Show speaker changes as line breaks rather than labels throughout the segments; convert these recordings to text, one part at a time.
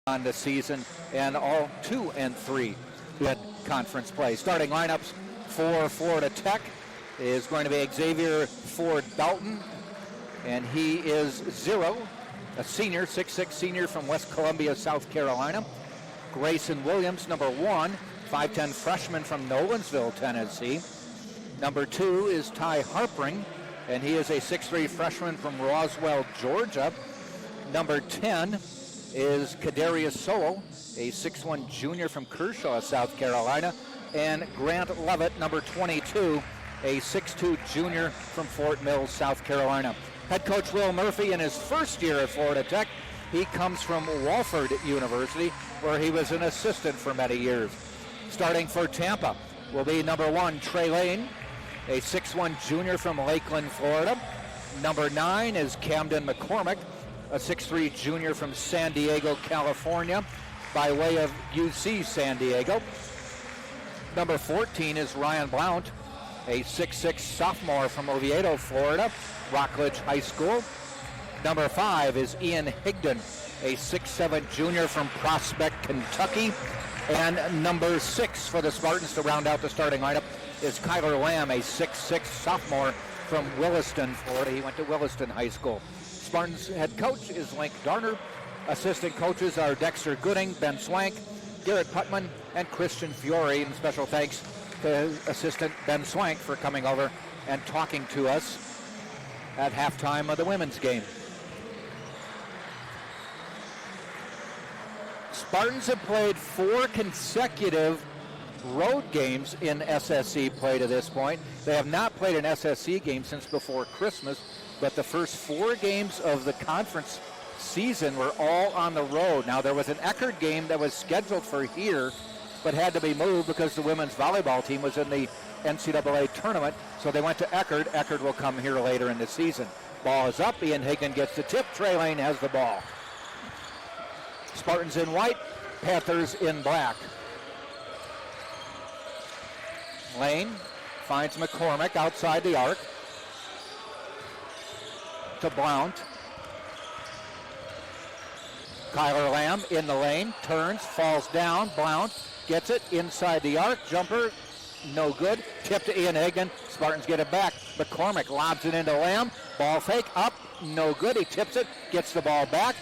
on the season, and all 2 and 3 in conference play. Starting lineups for Florida Tech is going to be Xavier Ford Dalton, and he is 0, a senior, 6'6" senior from West Columbia, South Carolina. Grayson Williams, number 1, 5'10" freshman from Nolensville, Tennessee. Number 2 is Ty Harpring, and he is a 6'3" freshman from Roswell, Georgia. Number 10 is Kadarius Sowell, a 6'1" junior from Kershaw, South Carolina. And Grant Levitt, number 22, a 6'2" junior from Fort Mills, South Carolina. Head coach Will Murphy in his first year at Florida Tech. He comes from Wofford University, where he was an assistant for many years. Starting for Tampa will be number 1, Trey Lane, a 6'1" junior from Lakeland, Florida. Number 9 is Camden McCormick, a 6'3" junior from San Diego, California, by way of UC San Diego. Number 14 is Ryan Blount, a 6'6" sophomore from Oviedo, Florida, Rockledge High School. Number 5 is Ian Higdon, a 6'7" junior from Prospect, Kentucky. And number 6 for the Spartans to round out the starting lineup is Kyler Lamb, a 6'6" sophomore from Williston, Florida. He went to Williston High School. Spartans head coach is Link Darner. Assistant coaches are Dexter Gooding, Ben Swank, Garrett Putman, and Christian Fiore. And special thanks to assistant Ben Swank for coming over and talking to us at halftime of the women's game. Spartans have played 4 consecutive road games in SSC play to this point. They have not played an SSC game since before Christmas, but the first 4 games of the conference season were all on the road. Now, there was an Eckerd game that was scheduled for here, but had to be moved because the women's volleyball team was in the NCAA tournament, so they went to Eckerd. Eckerd will come here later in the season. Ball is up. Ian Higgin gets the tip. Trey Lane has the ball. Spartans in white, Panthers in black. Lane finds McCormick outside the arc to Blount. Kyler Lamb in the lane, turns, falls down. Blount gets it inside the arc. Jumper, no good. Tip to Ian Higdon. Spartans get it back. McCormick lobs it into Lamb. Ball fake, up, no good. He tips it, gets the ball back.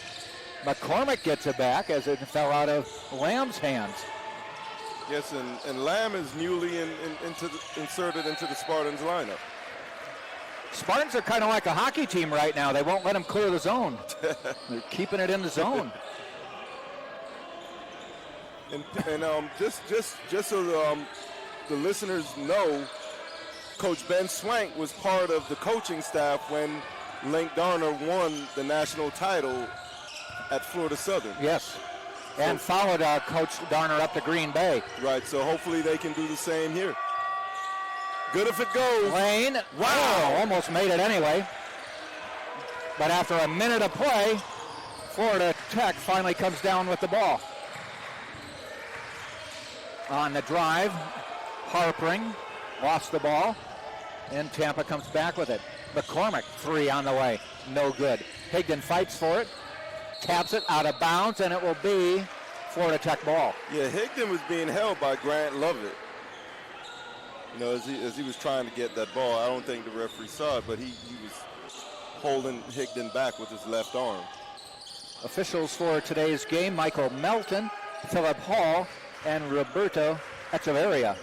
McCormick gets it back as it fell out of Lamb's hands.
Yes, and Lamb is newly inserted into the Spartans lineup.
Spartans are kind of like a hockey team right now. They won't let them clear the zone. They're keeping it in the zone.
And just so the listeners know, Coach Ben Swank was part of the coaching staff when Link Darner won the national title at Florida Southern.
Yes, and followed Coach Darner up to Green Bay.
Right, so hopefully they can do the same here. Good if it goes.
Lane, wow, almost made it anyway. But after a minute of play, Florida Tech finally comes down with the ball. On the drive, Harpring lost the ball, and Tampa comes back with it. McCormick, 3 on the way, no good. Higdon fights for it, taps it out of bounds, and it will be Florida Tech ball.
Yeah, Higdon was being held by Grant Lovett. You know, as he was trying to get that ball. I don't think the referee saw it, but he was holding Higdon back with his left arm.
Officials for today's game, Michael Melton, Philip Hall, and Roberto Echeverria.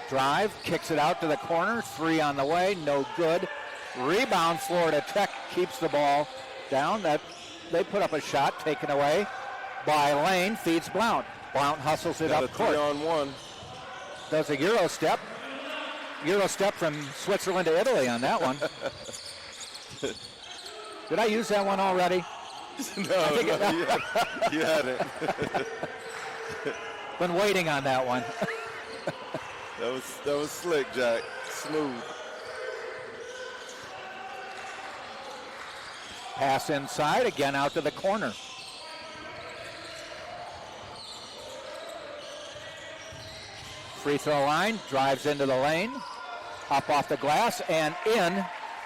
Drive, kicks it out to the corner, 3 on the way, no good. Rebound, Florida Tech keeps the ball down. They put up a shot, taken away by Lane, feeds Blount. Blount hustles it up court.
3-on-1.
Does a Euro step from Switzerland to Italy on that one. Did I use that one already?
No, you hadn't.
Been waiting on that one.
That was slick, Jack. Smooth.
Pass inside, again out to the corner. Free throw line, drives into the lane, up off the glass and in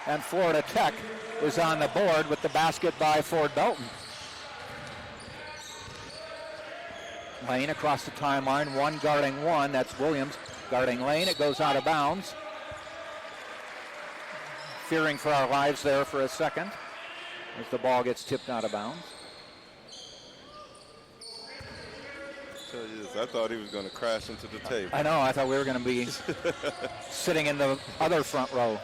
and Florida Tech is on the board with the basket by Ford Belton. Lane across the timeline, one guarding one. That's Williams guarding Lane. It goes out of bounds. Fearing for our lives there for a second as the ball gets tipped out of bounds.
Tell you this, I thought he was going to crash into the table.
I know, I thought we were going to be sitting in the other front row.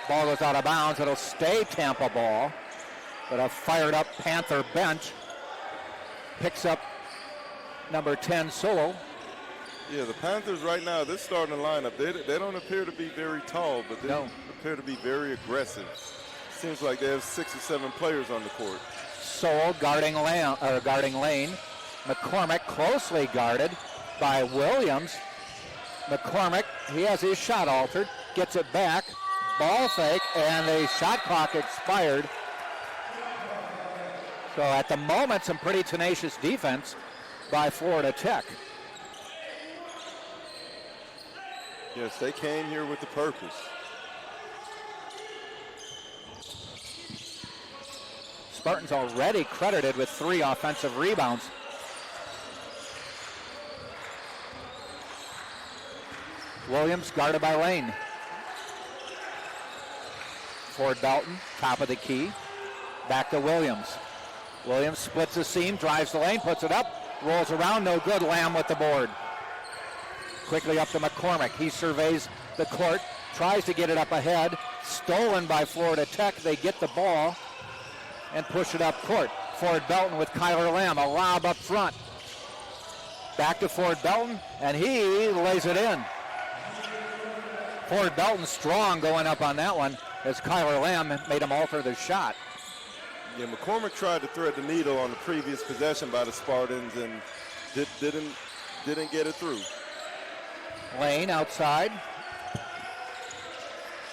Ball goes out of bounds. It'll stay Tampa ball, but a fired up Panther bench picks up number 10, Solo.
Yeah, the Panthers right now, they're starting the lineup. They don't appear to be very tall, but they appear to be very aggressive. Seems like they have 6 or 7 players on the court.
Solo guarding Lane. McCormick closely guarded by Williams. McCormick, he has his shot altered, gets it back, ball fake, and the shot clock expired. So at the moment, some pretty tenacious defense by Florida Tech.
Yes, they came here with a purpose.
Spartans already credited with 3 offensive rebounds. Williams guarded by Lane. Ford Belton, top of the key. Back to Williams. Williams splits the seam, drives the lane, puts it up, rolls around, no good. Lamb with the board. Quickly up to McCormick. He surveys the court, tries to get it up ahead. Stolen by Florida Tech. They get the ball and push it up court. Ford Belton with Kyler Lamb, a lob up front. Back to Ford Belton, and he lays it in. Ford Belton strong going up on that one as Kyler Lamb made him alter the shot.
Yeah, McCormick tried to thread the needle on the previous possession by the Spartans and didn't get it through.
Lane outside.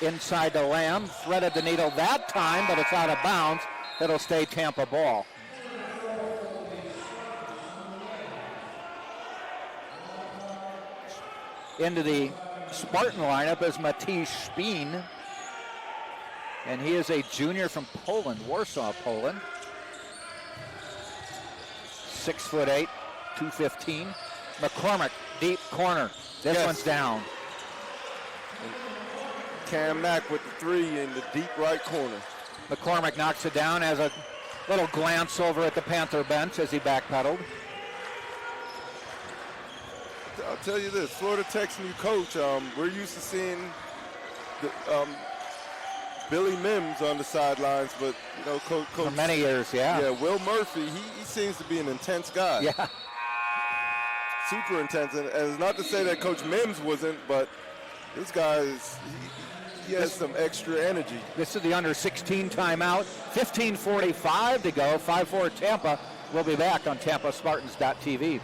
Inside to Lamb. Threaded the needle that time, but it's out of bounds. It'll stay Tampa ball. Into the Spartan lineup is Matisz Spien. And he is a junior from Poland, Warsaw, Poland. 6'8", 215. McCormick, deep corner. This one's down.
Cam Mack with the 3 in the deep right corner.
McCormick knocks it down, has a little glance over at the Panther bench as he backpedaled.
I'll tell you this, Florida Tech's new coach, we're used to seeing Billy Mims on the sidelines, but Coach
for many years,
Yeah, Will Murphy, he seems to be an intense guy.
Yeah.
Super intense, and it's not to say that Coach Mims wasn't, but this guy he has some extra energy.
This is the under 16 timeout. 15:45 to go. 5-4 Tampa. We'll be back on TampaSpartans.tv.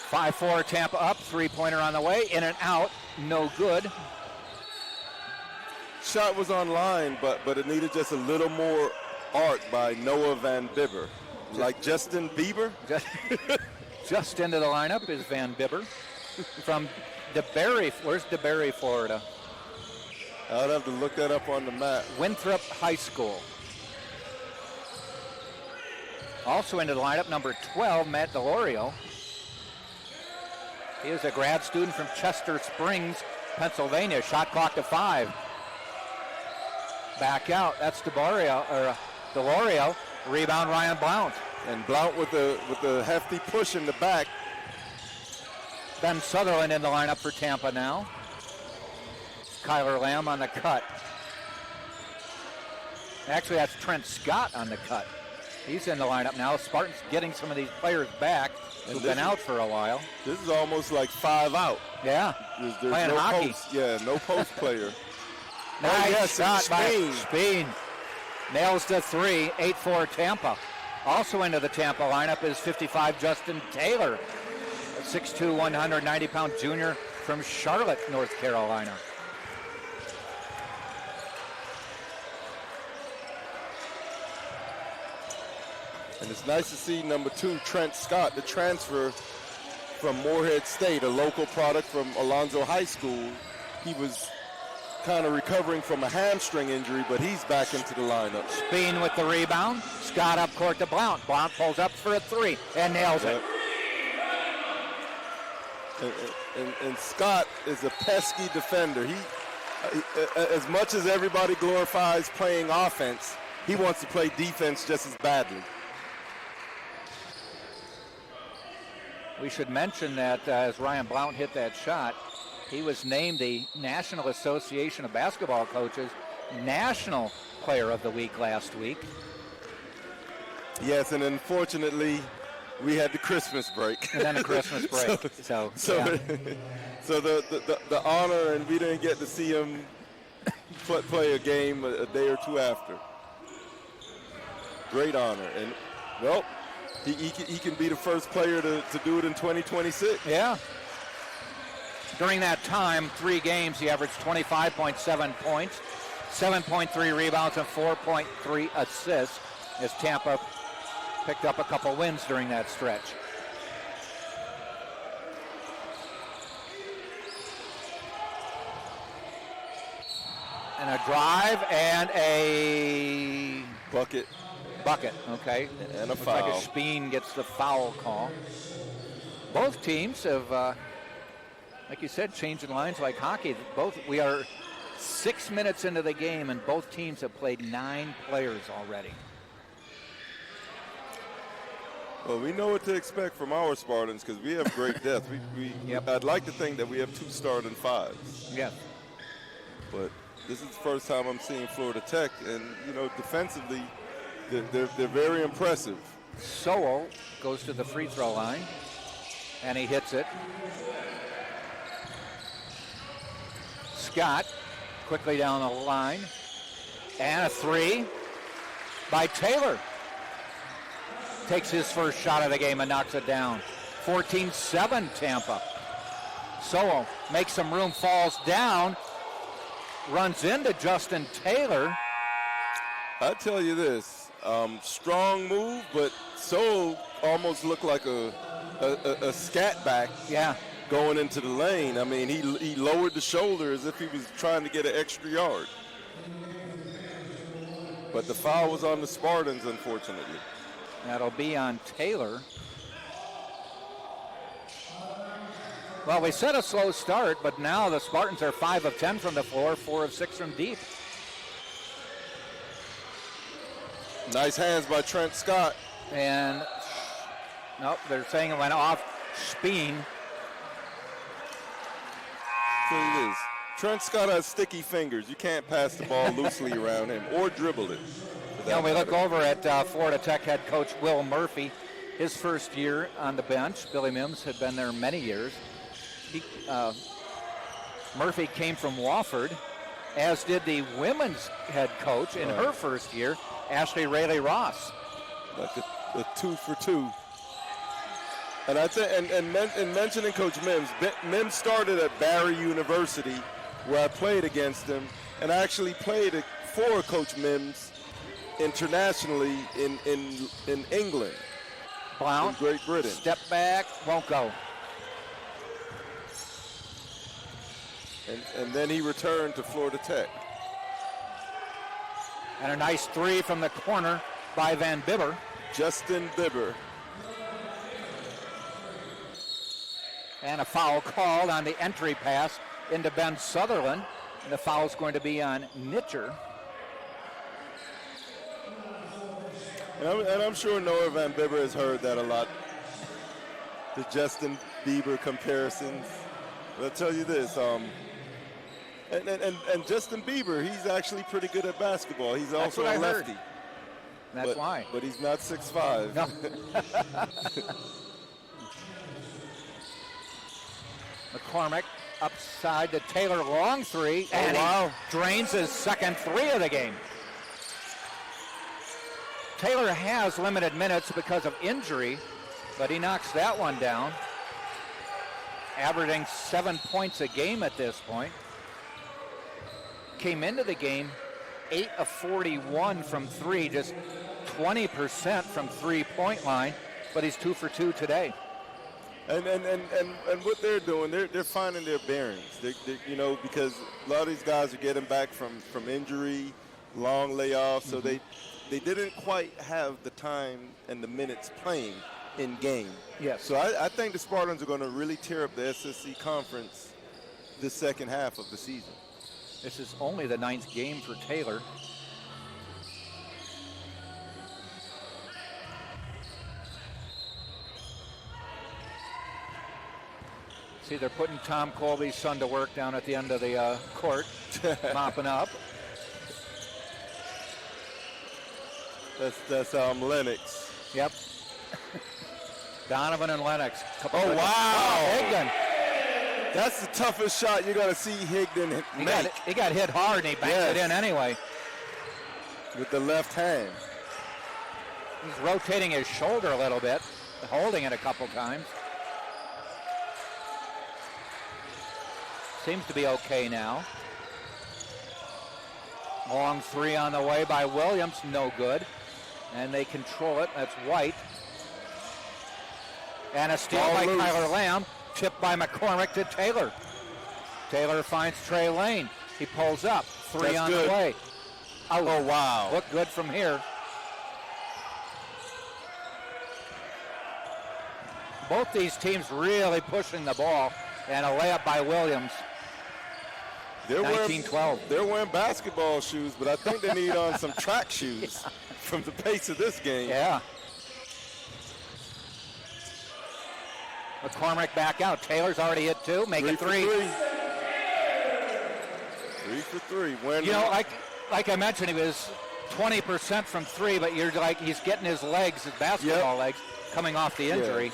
Five-4 Tampa up, three-pointer on the way, in and out, no good.
Shot was on line, but it needed just a little more art by Noah Van Bibber. Like Justin Bieber?
Just into the lineup is Van Bibber from DeBerry. Where's DeBerry, Florida?
I'd have to look that up on the map.
Winthrop High School. Also into the lineup, number 12, Matt Delorio. He is a grad student from Chester Springs, Pennsylvania. Shot clock to 5. Back out. That's Delorio. Rebound, Ryan Blount.
And Blount with a hefty push in the back.
Ben Sutherland in the lineup for Tampa now. Kyler Lamb on the cut. Actually, that's Trent Scott on the cut. He's in the lineup now. Spartans getting some of these players back who've been out for a while.
This is almost like 5 out.
Yeah,
There's
playing
no
hockey.
Post. Yeah, no post player.
Nice shot by
Spain.
Spain. Nails the 3, 8-4 Tampa. Also into the Tampa lineup is 55 Justin Taylor, a 6'2", 190-pound junior from Charlotte, North Carolina.
And it's nice to see number 2, Trent Scott, the transfer from Morehead State, a local product from Alonzo High School. He was kind of recovering from a hamstring injury, but he's back into the lineup.
Spain with the rebound. Scott up court to Blount. Blount pulls up for a 3 and nails it.
And Scott is a pesky defender. He, as much as everybody glorifies playing offense, he wants to play defense just as badly.
We should mention that as Ryan Blount hit that shot, he was named the National Association of Basketball Coaches National Player of the Week last week.
Yes, and unfortunately, we had the Christmas break.
And then a Christmas break. so
the honor, and we didn't get to see him play a game a day or two after. Great honor. And, well, he can be the first player to do it in 2026.
Yeah. During that time, 3 games, he averaged 25.7 points, 7.3 rebounds, and 4.3 assists as Tampa picked up a couple wins during that stretch. And a drive and a
bucket,
okay.
And a
Looks
foul.
like a Speen gets the foul call. Both teams have, like you said, changing lines like hockey. We are 6 minutes into the game, and both teams have played 9 players already.
Well, we know what to expect from our Spartans because we have great depth.
Yep.
I'd like to think that we have 2 starting 5s.
Yeah.
But this is the first time I'm seeing Florida Tech, and defensively, they're very impressive.
Sowell goes to the free throw line, and he hits it. Scott quickly down the line, and a 3 by Taylor. Takes his first shot of the game and knocks it down. 14-7 Tampa. Sowell makes some room, falls down, runs into Justin Taylor.
I tell you this, strong move, but Sowell almost looked like a scat back.
Yeah.
Going into the lane. I mean, he lowered the shoulder as if he was trying to get an extra yard. But the foul was on the Spartans, unfortunately.
That'll be on Taylor. Well, we set a slow start, but now the Spartans are 5 of 10 from the floor, 4 of 6 from deep.
Nice hands by Trent Scott.
And, nope, they're saying it went off Speen.
So it is. Trent Scott has sticky fingers. You can't pass the ball loosely around him or dribble it.
Now we look over at Florida Tech head coach Will Murphy. His first year on the bench. Billy Mims had been there many years. Murphy came from Wofford, as did the women's head coach in her first year, Ashley Rayleigh Ross.
Like a 2 for 2. And I think, and mentioning Coach Mims, Mims started at Barry University, where I played against him, and I actually played for Coach Mims internationally in England,
Blount,
in Great Britain.
Step back, won't go.
And then he returned to Florida Tech.
And a nice three from the corner by Van Bibber.
Justin Bieber.
And a foul called on the entry pass into Ben Sutherland. And the foul is going to be on Nitcher.
And I'm sure Noah Van Bibber has heard that a lot. The Justin Bieber comparisons. But I'll tell you this, and Justin Bieber, he's actually pretty good at basketball. He's also a lefty.
That's why.
But he's not 6'5".
No. McCormick upside to Taylor, long three, and he drains his second three of the game. Taylor has limited minutes because of injury, but he knocks that one down, averaging 7 points a game at this point. Came into the game 8 of 41 from three, just 20% from three-point line, but he's 2 for 2 today.
And what they're doing, they're finding their bearings. They because a lot of these guys are getting back from injury, long layoffs, so they didn't quite have the time and the minutes playing in game.
Yes.
So I think the Spartans are going to really tear up the SSC conference the second half of the season.
This is only the 9th game for Taylor. See, they're putting Tom Colby's son to work down at the end of the court, mopping up.
That's Lennox.
Yep. Donovan and Lennox.
Oh, wow.
Higdon.
That's the toughest shot you're going to see Higdon make.
He got hit hard, and he banked it in anyway.
With the left hand.
He's rotating his shoulder a little bit, holding it a couple times. Seems to be okay now. Long three on the way by Williams, no good. And they control it, that's White. And a steal by Kyler Lamb, tipped by McCormick to Taylor. Taylor finds Trey Lane. He pulls up, three on the way.
Oh, wow.
Look good from here. Both these teams really pushing the ball, and a layup by Williams. 19-12.
They're wearing basketball shoes, but I think they need on some track shoes from the pace of this game.
Yeah. McCormick back out. Taylor's already hit two. Make it three.
3 for 3.
You know, like I mentioned, he was 20% from three, but you're like, he's getting his legs, his basketball legs, coming off the injury.
Yeah.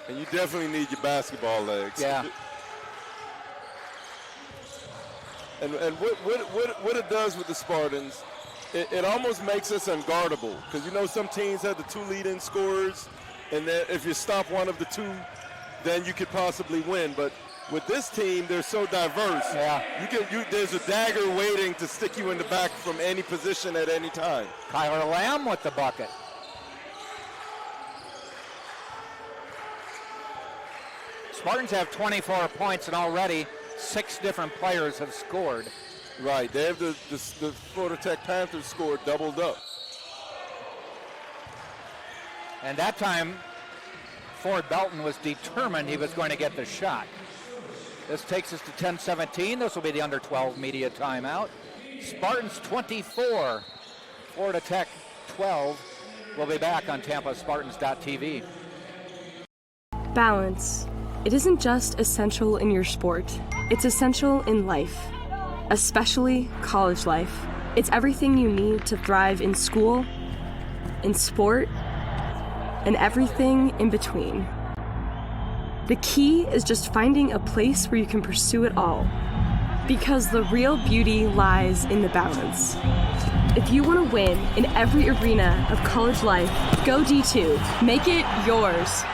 And you definitely need your basketball legs.
Yeah.
And what it does with the Spartans, it almost makes us unguardable. Because, you know, some teams have the 2 leading scorers, and then if you stop one of the 2, then you could possibly win. But with this team, they're so diverse.
Yeah.
There's a dagger waiting to stick you in the back from any position at any time.
Kyler Lamb with the bucket. Spartans have 24 points, and already 6 different players have scored.
Right. They have the Florida Tech Panthers scored doubled up.
And that time, Ford Belton was determined he was going to get the shot. This takes us to 10-17. This will be the under 12 media timeout. Spartans 24, Florida Tech 12. We'll be back on TampaSpartans.tv.
Balance. It isn't just essential in your sport. It's essential in life, especially college life. It's everything you need to thrive in school, in sport, and everything in between. The key is just finding a place where you can pursue it all, because the real beauty lies in the balance. If you want to win in every arena of college life, go D2. Make it yours.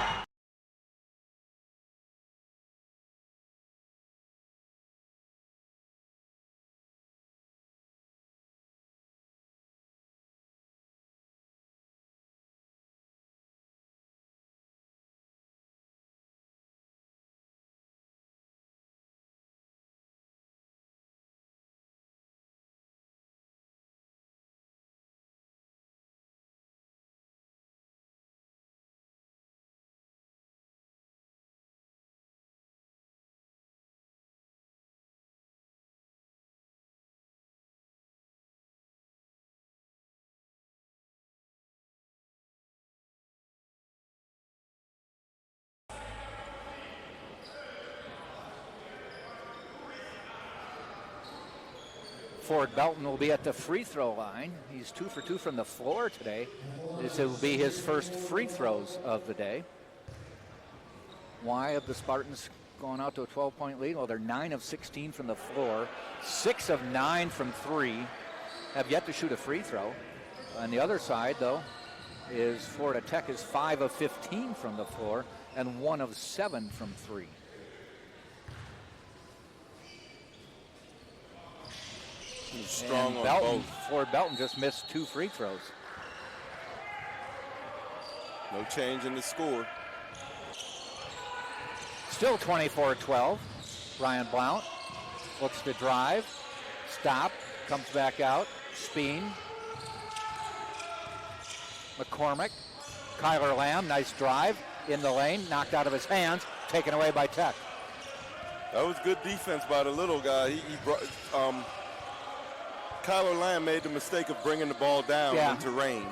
Ford Belton will be at the free throw line. He's 2 for 2 from the floor today. This will be his first free throws of the day. Why have the Spartans going out to a 12-point lead? Well, they're 9 of 16 from the floor, 6 of 9 from 3, have yet to shoot a free throw. On the other side, though, is Florida Tech is 5 of 15 from the floor and 1 of 7 from 3.
He's strong on
Belton,
both.
Ford Belton just missed 2 free throws.
No change in the score.
Still 24-12. Ryan Blount looks to drive, stop, comes back out, Speen, McCormick, Kyler Lamb, nice drive in the lane, knocked out of his hands, taken away by Tech.
That was good defense by the little guy. He brought, Kyler Lamb made the mistake of bringing the ball down into range,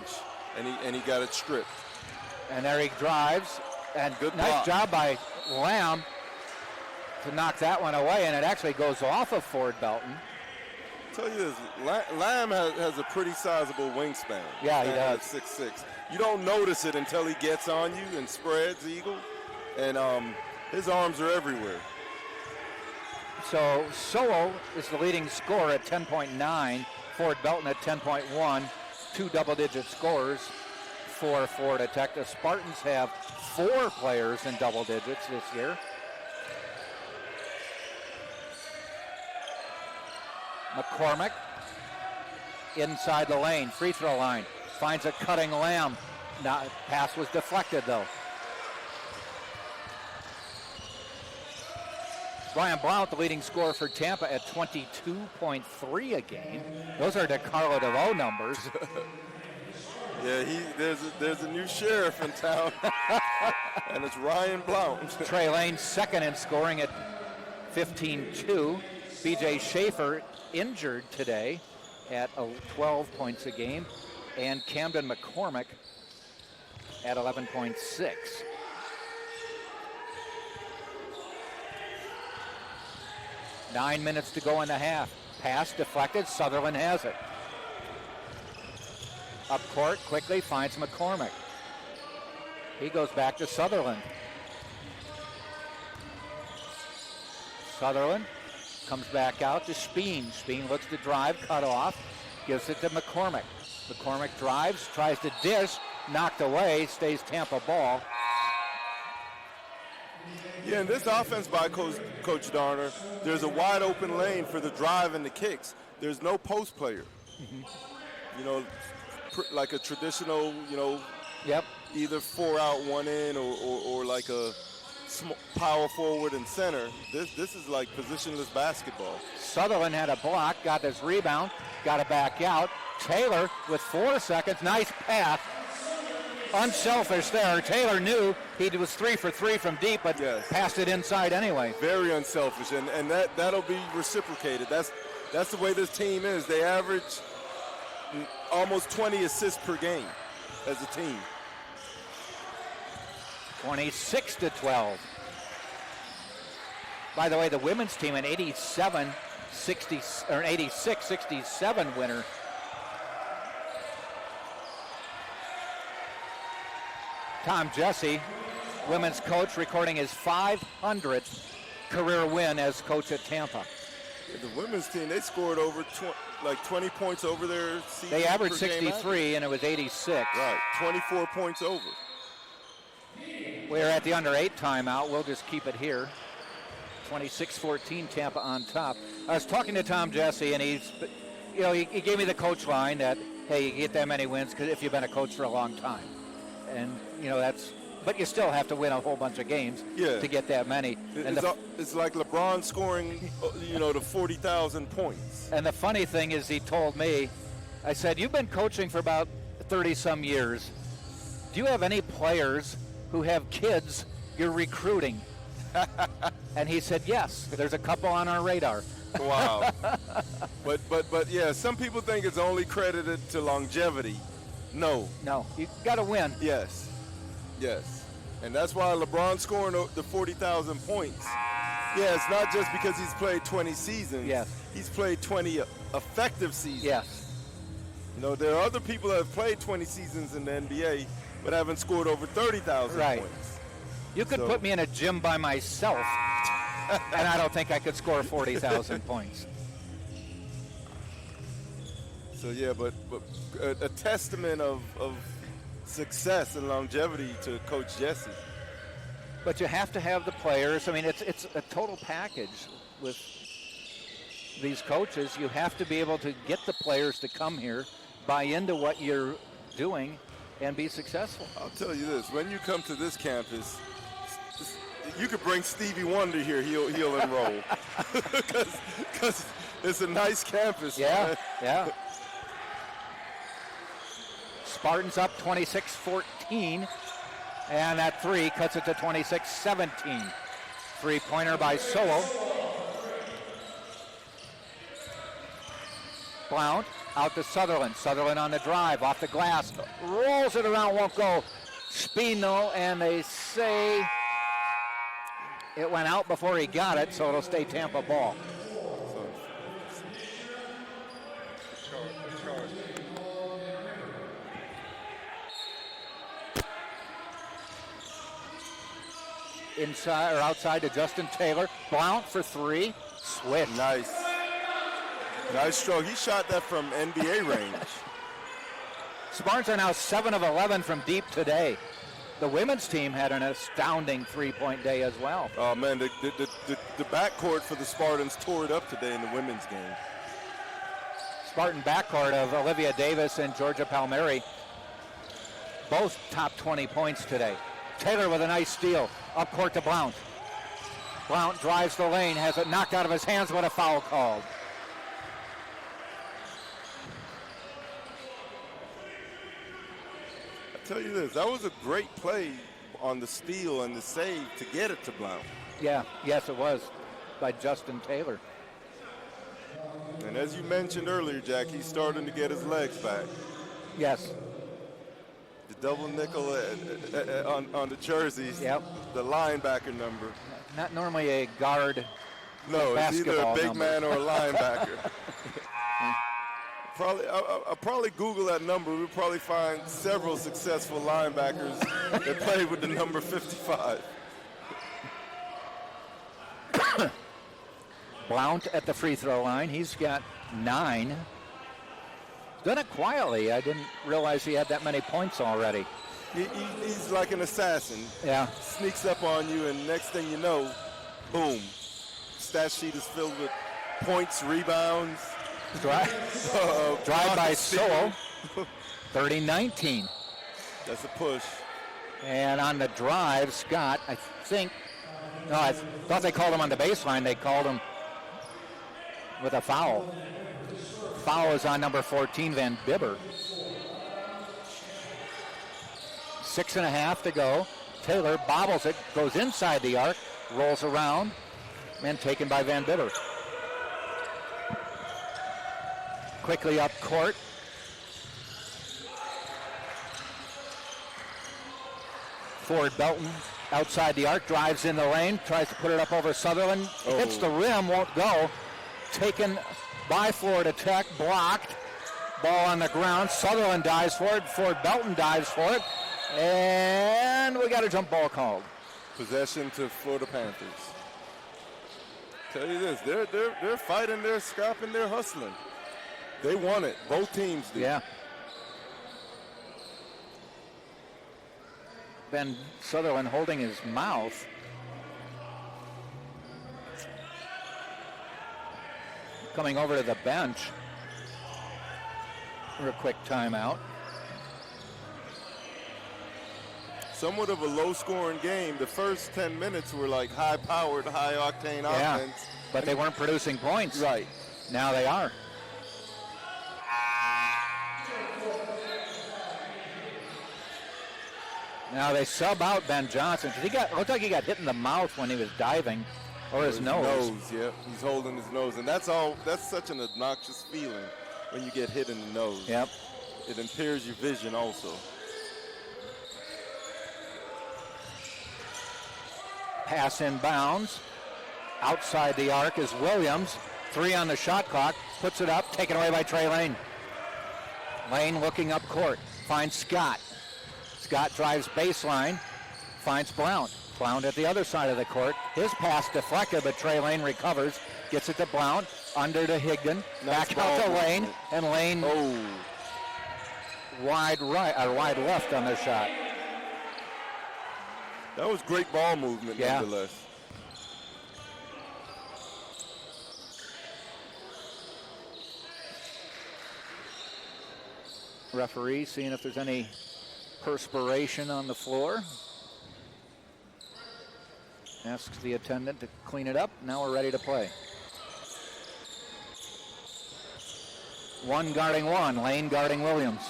and he got it stripped.
And there he drives, and
Good
nice
block.
job by Lamb to knock that one away, and it actually goes off of Ford Belton.
Tell you this, Lamb has a pretty sizable wingspan.
Yeah, he does.
6'6". You don't notice it until he gets on you and spreads eagle, and his arms are everywhere.
So Sowell is the leading scorer at 10.9, Ford Belton at 10.1, 2 double-digit scores for Florida Tech. The Spartans have 4 players in double digits this year. McCormick inside the lane, free throw line, finds a cutting Lamb. Pass was deflected though. Ryan Blount, the leading scorer for Tampa at 22.3 a game. Those are DeCarlo DeVoe numbers.
Yeah, there's a new sheriff in town, and it's Ryan Blount.
Trey Lane second in scoring at 15-2. B.J. Schaefer injured today at 12 points a game, and Camden McCormick at 11.6. Nine minutes to go in the half. Pass deflected. Sutherland has it. Up court quickly finds McCormick. He goes back to Sutherland. Sutherland comes back out to Speen. Speen looks to drive, cut off, gives it to McCormick. McCormick drives, tries to dish, knocked away, stays Tampa ball.
Yeah, in this offense by Coach Darner, there's a wide open lane for the drive and the kicks. There's no post player. Mm-hmm. You know, like a traditional,
Yep.
either 4 out, 1 in, or like a power forward and center. This is like positionless basketball.
Sutherland had a block, got his rebound, got it back out. Taylor with 4 seconds, nice pass. Unselfish there. Taylor knew he was 3 for 3 from deep, but passed it inside anyway.
Very unselfish, and that'll be reciprocated. That's the way this team is. They average almost 20 assists per game as a team.
26-12. By the way, the women's team an 86-67 winner. Tom Jesse, women's coach, recording his 500th career win as coach at Tampa.
The women's team, they scored over 20 points over their season.
They averaged 63 and it was 86.
Right, 24 points over.
We're at the under 8 timeout. We'll just keep it here. 26-14, Tampa on top. I was talking to Tom Jesse, and he gave me the coach line that, hey, you get that many wins because if you've been a coach for a long time. And, but you still have to win a whole bunch of games to get that many.
It's like LeBron scoring, the 40,000 points.
And the funny thing is, he told me, I said, you've been coaching for about 30-some years. Do you have any players who have kids you're recruiting? And he said, yes, there's a couple on our radar.
Wow. but yeah, some people think it's only credited to longevity. No,
you got to win.
Yes. And that's why LeBron scoring the 40,000 points Yeah, it's not just because he's played 20 seasons.
Yes.
He's played 20 effective seasons.
Yes.
You know, there are other people that have played 20 seasons in the NBA but haven't scored over 30,000
Right.
points.
You could put me in a gym by myself, and I don't think I could score 40,000 points.
So yeah, but a testament of success and longevity to Coach Jesse.
But you have to have the players. I mean, it's a total package with these coaches. You have to be able to get the players to come here, buy into what you're doing, and be successful.
I'll tell you this: when you come to this campus, you could bring Stevie Wonder here; he'll enroll because it's a nice campus.
Yeah,
man.
yeah. Spartans up 26-14, and that three cuts it to 26-17. Three-pointer by Solo. Blount out to Sutherland. Sutherland on the drive, off the glass, rolls it around, won't go. Spino, and they say it went out before he got it, so it'll stay Tampa ball. Inside or outside to Justin Taylor. Blount for three. Switch.
Nice stroke. He shot that from NBA range.
Spartans are now 7 of 11 from deep today. The women's team had an astounding three-point day as well.
Oh man, the backcourt for the Spartans tore it up today in the women's game.
Spartan backcourt of Olivia Davis and Georgia Palmieri, both top 20 points today. Taylor with a nice steal. Up court to Blount. Blount drives the lane, has it knocked out of his hands, but a foul called.
I tell you this, that was a great play on the steal and the save to get it to Blount.
Yeah, yes it was, by Justin Taylor.
And as you mentioned earlier, Jack, he's starting to get his legs back.
Yes.
The double nickel on the jerseys.
Yep.
The linebacker number.
Not normally a guard.
No, it's either a big
number.
man or a linebacker. I'll probably Google that number. We'll probably find several successful linebackers that played with the number 55.
Blount at the free throw line. He's got 9. Done it quietly. I didn't realize he had that many points already.
He's like an assassin.
Yeah.
Sneaks up on you, and next thing you know, boom. Stat sheet is filled with points, rebounds.
Drive by Solo. 30-19.
That's a push.
And on the drive, Scott, I thought they called him on the baseline. They called him with a foul. Foul is on number 14, Van Bibber. 6.5 to go. Taylor bobbles it, goes inside the arc, rolls around, and taken by Van Bibber. Quickly up court. Ford Belton outside the arc, drives in the lane, tries to put it up over Sutherland. Hits the rim, won't go. Taken by Florida Tech, blocked. Ball on the ground. Sutherland dives for it. Ford Belton dives for it. And we got a jump ball called.
Possession to Florida Panthers. Tell you this, they're fighting, they're scrapping, they're hustling. They want it. Both teams do.
Yeah. Ben Sutherland holding his mouth. Coming over to the bench for a quick timeout.
Somewhat of a low-scoring game. The first 10 minutes were like high-powered, high-octane offense.
But they weren't producing points.
Right.
Now they are. Now they sub out Ben Johnson. Looked like he got hit in the mouth when he was diving, or his nose.
Yeah, he's holding his nose, and that's such an obnoxious feeling when you get hit in the nose.
Yep.
It impairs your vision also.
Pass inbounds. Outside the arc is Williams. 3 on the shot clock. Puts it up. Taken away by Trey Lane. Lane looking up court. Finds Scott. Scott drives baseline. Finds Blount. Blount at the other side of the court. His pass deflected, but Trey Lane recovers. Gets it to Blount. Under to Higdon. Back out to Lane. And Lane wide right or wide left on the shot.
That was great ball movement, nonetheless.
Referee seeing if there's any perspiration on the floor. Asks the attendant to clean it up. Now we're ready to play. 1 guarding 1. Lane guarding Williams.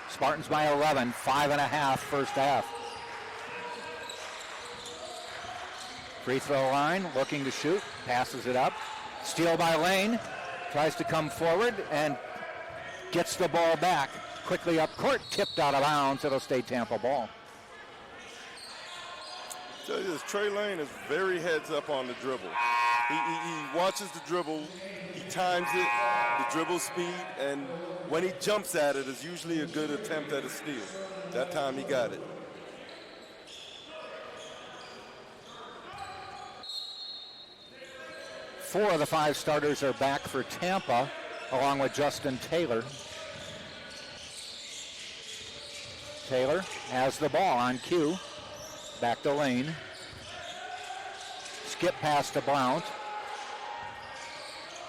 Spartans by 11. 5.5 first half. Free throw line. Looking to shoot. Passes it up. Steal by Lane. Tries to come forward and gets the ball back. Quickly up court. Tipped out of bounds. It'll stay Tampa ball.
Tell you this, Trey Lane is very heads up on the dribble. He watches the dribble, he times it, the dribble speed, and when he jumps at it, it's usually a good attempt at a steal. That time he got it.
Four of the 5 starters are back for Tampa, along with Justin Taylor. Taylor has the ball on cue. Back to Lane. Skip pass to Blount.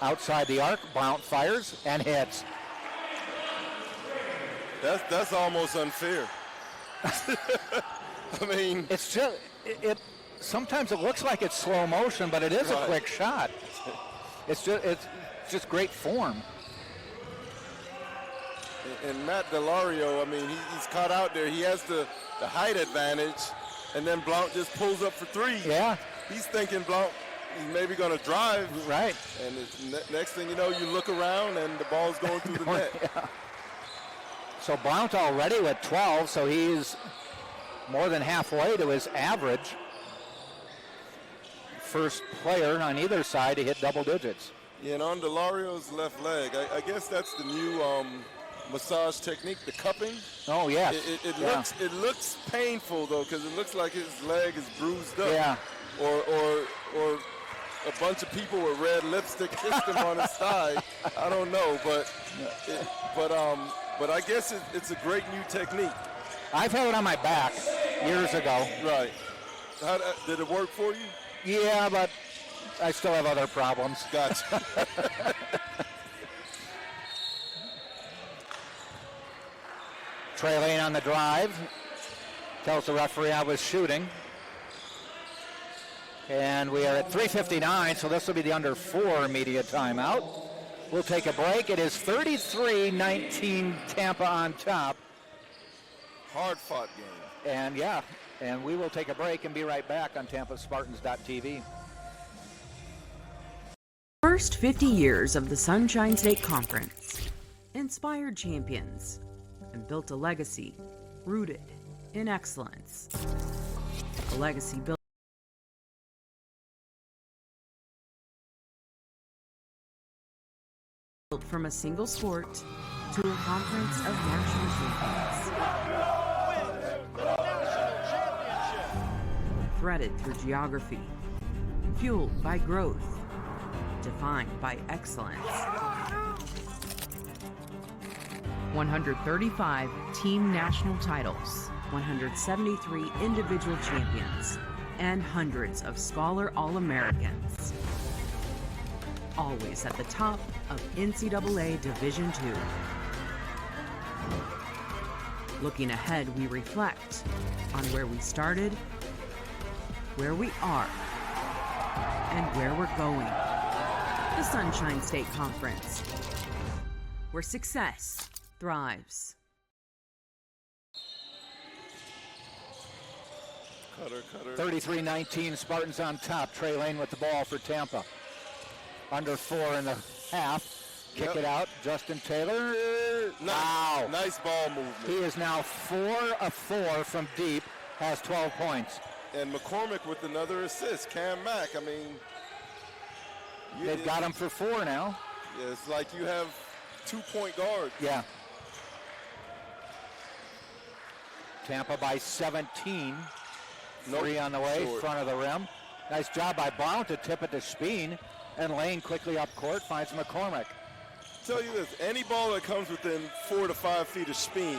Outside the arc, Blount fires and hits.
That's almost unfair. I mean,
it's just sometimes it looks like it's slow motion, but it is a quick shot. It's just great form.
And Matt Delario, I mean, he's caught out there. He has the height advantage, and then Blount just pulls up for 3.
Yeah.
He's thinking Blount is maybe going to drive.
Right.
And next thing you know, you look around and the ball's going through the net.
Yeah. So Blount already with 12, so he's more than halfway to his average. First player on either side to hit double digits.
Yeah, and on Delario's left leg, I guess that's the new massage technique, the cupping.
Oh, yes.
It looks painful, though, because it looks like his leg is bruised up.
Yeah.
Or a bunch of people with red lipstick kissed him on his thigh. I don't know, but I guess it's a great new technique.
I've had it on my back years ago.
Right. Did it work for you?
Yeah, but I still have other problems.
Gotcha.
Trey Lane on the drive. Tells the referee I was shooting. And we are at 3:59, so this will be the under 4 media timeout. We'll take a break. It is 33-19 Tampa on top.
Hard-fought game.
And we will take a break and be right back on TampaSpartans.tv.
First 50 years of the Sunshine State Conference inspired champions and built a legacy rooted in excellence. A legacy built from a single sport to a conference of national champions. Threaded through geography, fueled by growth, defined by excellence. 135 team national titles, 173 individual champions, and hundreds of Scholar All-Americans. Always at the top of NCAA Division II. Looking ahead, we reflect on where we started, where we are, and where we're going. The Sunshine State Conference, where success thrives.
Cutter.
33-19, Spartans on top. Trey Lane with the ball for Tampa. Under 4 in the half. Kick it out. Justin Taylor. Wow.
Nice ball movement.
He is now 4 of 4 from deep. Has 12 points.
And McCormick with another assist. Cam Mack, I mean,
They've got him for 4 now.
Yeah, it's like you have 2-point guards.
Yeah. Tampa by 17. 3 on the way,
Short.
front of the rim. Nice job by Blount to tip it to Speen. And Lane quickly up court finds McCormick.
Tell you this, any ball that comes within 4 to 5 feet of Speen,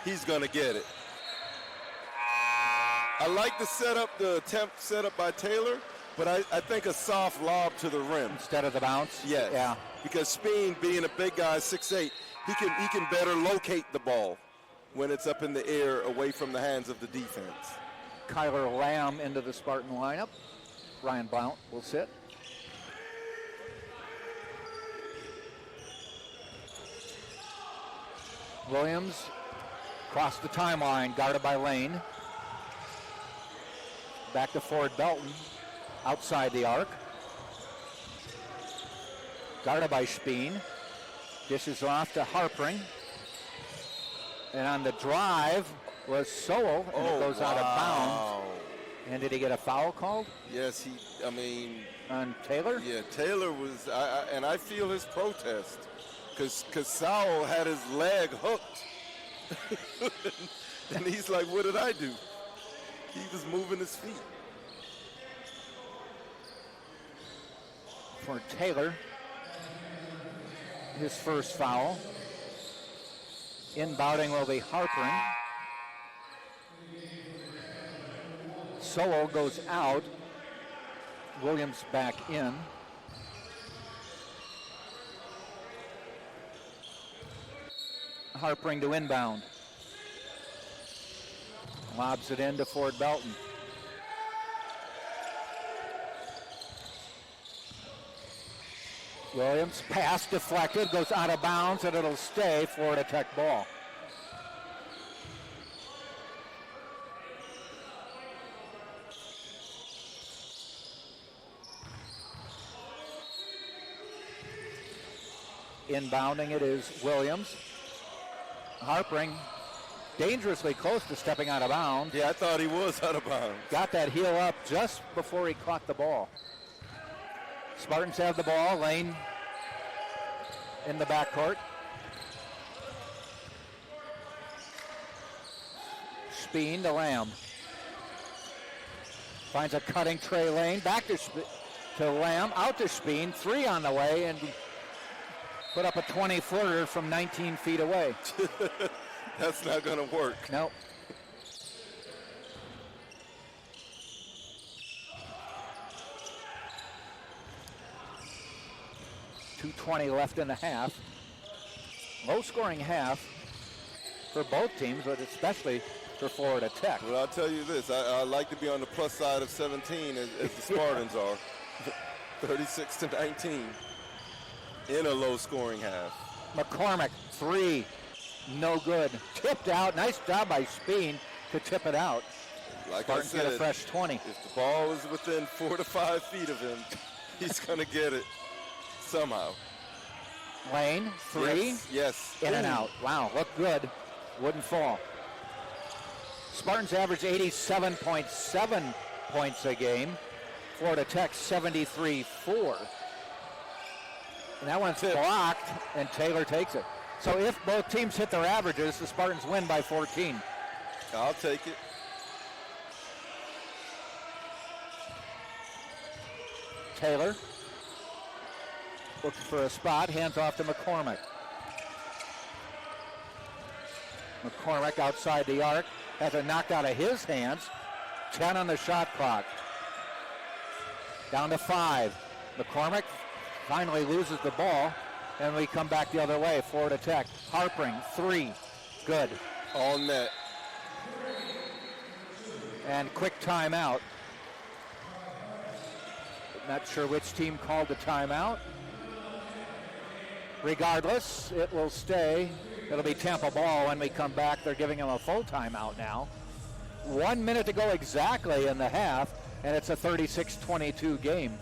he's going to get it. I like the setup, the attempt set up by Taylor, but I think a soft lob to the rim.
Instead of the bounce?
Yes.
Yeah.
Because Speen, being a big guy, 6'8", he can better locate the ball when it's up in the air away from the hands of the defense.
Kyler Lamb into the Spartan lineup. Ryan Blount will sit. Williams across the timeline, guarded by Lane. Back to Ford Belton, outside the arc. Guarded by Speen. Dishes off to Harpring. And on the drive was Sowell, and it goes out of bounds. And did he get a foul called?
Yes,
on Taylor?
Yeah, Taylor was, and I feel his protest. Because Sowell had his leg hooked. And he's like, what did I do? He was moving his feet.
For Taylor, his first foul. Inbounding will be Harpering. Sowell goes out. Williams back in. Harpering to inbound. Lobs it into Ford Belton. Williams, pass deflected, goes out of bounds, and it'll stay. Florida Tech ball. Inbounding it is Williams. Harpering dangerously close to stepping out of bounds.
Yeah, I thought he was out of bounds.
Got that heel up just before he caught the ball. Spartans have the ball. Lane in the backcourt. Speen to Lamb. Finds a cutting Trey Lane. Back to Lamb. Out to Speen. 3 on the way, and put up a 20-footer from 19 feet away.
That's not going to work.
Nope. .220 left in the half. Low-scoring half for both teams, but especially for Florida Tech.
Well, I'll tell you this. I like to be on the plus side of 17 as the Spartans are. 36-19 in a low-scoring half.
McCormick, 3. No good. Tipped out. Nice job by Speen to tip it out.
Like
Spartans
I said,
get a fresh 20.
If the ball is within 4 to 5 feet of him, he's going to get it somehow.
Lane, 3.
Yes.
In and out. Wow, looked good. Wouldn't fall. Spartans average 87.7 points a game. Florida Tech 73.4. And that one's blocked, and Taylor takes it. So if both teams hit their averages, the Spartans win by 14.
I'll take it.
Taylor looking for a spot, hands off to McCormick. McCormick outside the arc, has it knocked out of his hands. 10 on the shot clock. Down to 5. McCormick finally loses the ball, and we come back the other way. Florida Tech. Harpering, 3. Good.
All net.
And quick timeout. Not sure which team called the timeout. Regardless, it will stay. It'll be Tampa ball when we come back. They're giving them a full timeout now. 1 minute to go exactly in the half, and it's a 36-22 game.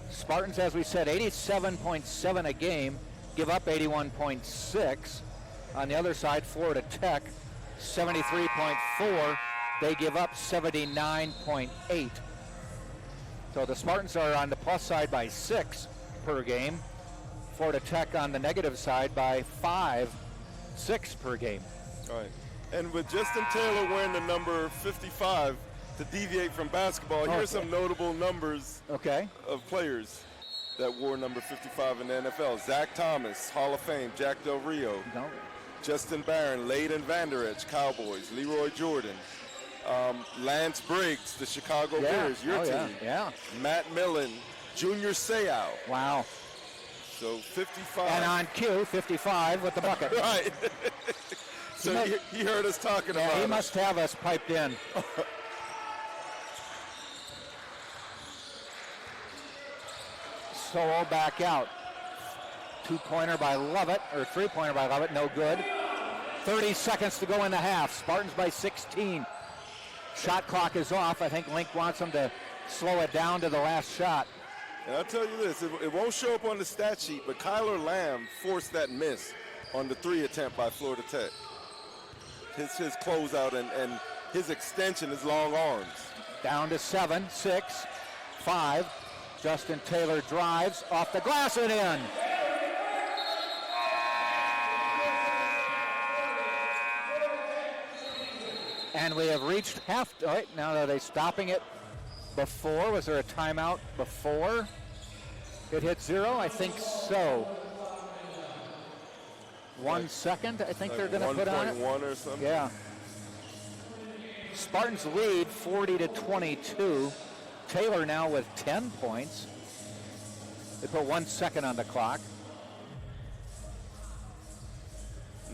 Spartans, as we said, 87.7 a game, give up 81.6. On the other side, Florida Tech, 73.4. They give up 79.8. So the Spartans are on the plus side by 6 per game. Florida Tech on the negative side by 6 per game.
All right. And with Justin Taylor wearing the number 55, to deviate from basketball, here's some notable numbers of players that wore number 55 in the NFL. Zach Thomas, Hall of Fame. Jack Del Rio.
No.
Justin Barron, Leighton Vander Esch, Cowboys. Leroy Jordan. Lance Briggs, the Chicago Bears, your team.
Yeah.
Matt Millen, Junior Seau.
Wow.
So 55.
And on cue, 55 with the bucket.
Right. So he heard us talking about
he
it.
must have us piped in. Sowell back out. 2-pointer by Lovett, or 3-pointer by Lovett, no good. 30 seconds to go in the half. Spartans by 16. Shot clock is off. I think Link wants them to slow it down to the last shot.
And I'll tell you this, it won't show up on the stat sheet, but Kyler Lamb forced that miss on the 3 attempt by Florida Tech. His closeout and his extension, his long arms.
Down to 7, 6, 5. Justin Taylor drives off the glass and in. And we have reached half. All right, now are they stopping it before? Was there a timeout before it hit 0? I think so. 1 second, I think they're going to put on it.
1.1 or something?
Yeah. Spartans lead 40-22. Taylor now with 10 points. They put 1 second on the clock.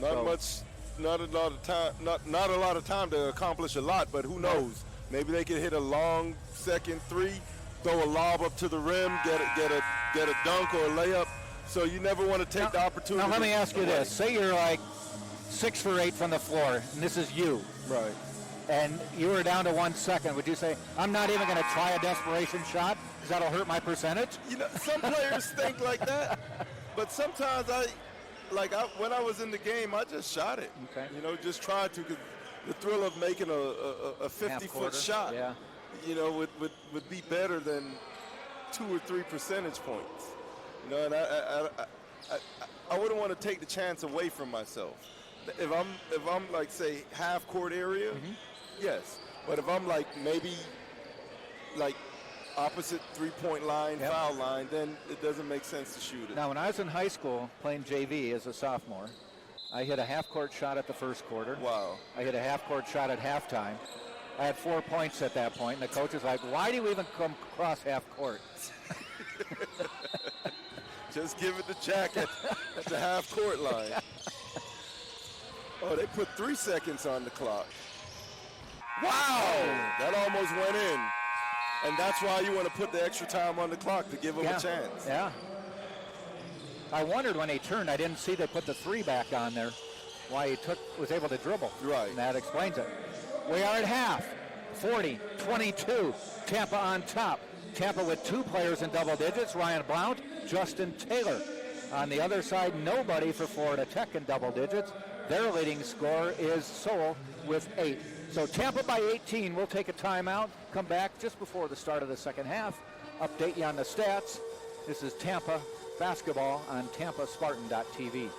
Not a lot of time to accomplish a lot, but who knows? Maybe they could hit a long second 3, throw a lob up to the rim, get a dunk or a layup. So you never want to take the opportunity.
Now let me ask you this. Say you're like 6 for 8 from the floor, and this is you.
Right.
And you were down to 1 second. Would you say, I'm not even going to try a desperation shot because that'll hurt my percentage?
You know, some players think like that, but sometimes when I was in the game, I just shot it.
Okay.
You know, just tried to, because the thrill of making a 50-foot shot, you know, would be better than 2 or 3 percentage points. You know, and I wouldn't want to take the chance away from myself. If I'm like, say, half court area, yes. But if I'm like maybe like opposite 3-point line, foul line, then it doesn't make sense to shoot it.
Now, when I was in high school playing JV as a sophomore, I hit a half-court shot at the first quarter.
Wow.
I hit a half-court shot at halftime. I had 4 points at that point, and the coach was like, why do you even come across half-court?
Just give it the jacket at the half-court line. Oh, they put 3 seconds on the clock. Wow! That almost went in. And that's why you want to put the extra time on the clock to give them a chance.
Yeah. I wondered when he turned, I didn't see they put the 3 back on there, why he was able to dribble.
Right.
And that explains it. We are at half. 40-22. Tampa on top. Tampa with 2 players in double digits, Ryan Blount, Justin Taylor. On the other side, nobody for Florida Tech in double digits. Their leading scorer is Sowell with 8. So Tampa by 18. We'll take a timeout, come back just before the start of the second half, update you on the stats. This is Tampa basketball on TampaSpartan.tv.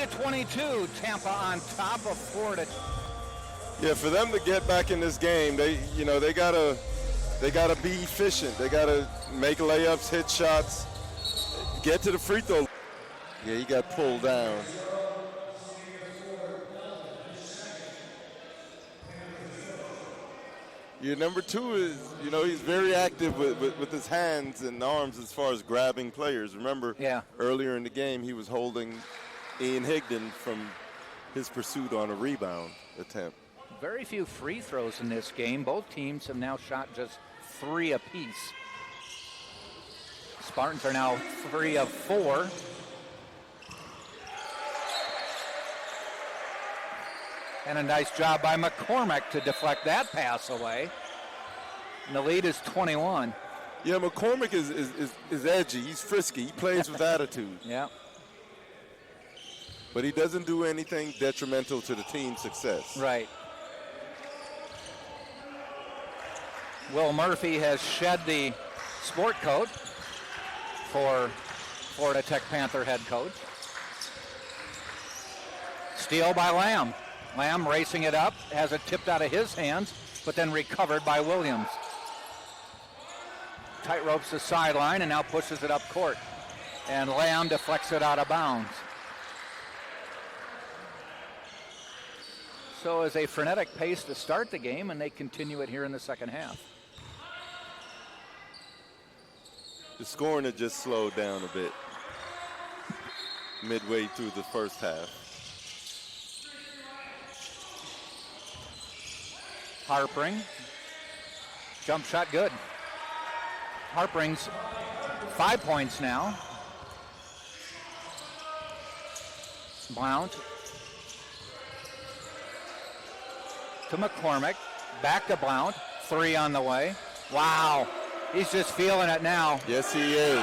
30-22, Tampa on top of Florida.
Yeah, for them to get back in this game, they gotta be efficient. They gotta make layups, hit shots, get to the free throw. Yeah, he got pulled down. Your number 2 is, he's very active with his hands and arms as far as grabbing players. Remember, earlier in the game, he was holding Ian Higdon from his pursuit on a rebound attempt.
Very few free throws in this game. Both teams have now shot just 3 apiece. Spartans are now 3 of 4. And a nice job by McCormick to deflect that pass away. And the lead is 21.
Yeah, McCormick is edgy. He's frisky. He plays with attitude.
Yeah.
But he doesn't do anything detrimental to the team's success.
Right. Will Murphy has shed the sport coat for Florida Tech Panther head coach. Steal by Lamb. Lamb racing it up, has it tipped out of his hands, but then recovered by Williams. Tight ropes the sideline and now pushes it up court. And Lamb deflects it out of bounds. So is a frenetic pace to start the game, and they continue it here in the second half.
The scoring had just slowed down a bit midway through the first half.
Harpring. Jump shot good. Harpring's 5 points now. Blount to McCormick. Back to Blount. 3 on the way. Wow. He's just feeling it now.
Yes, he is.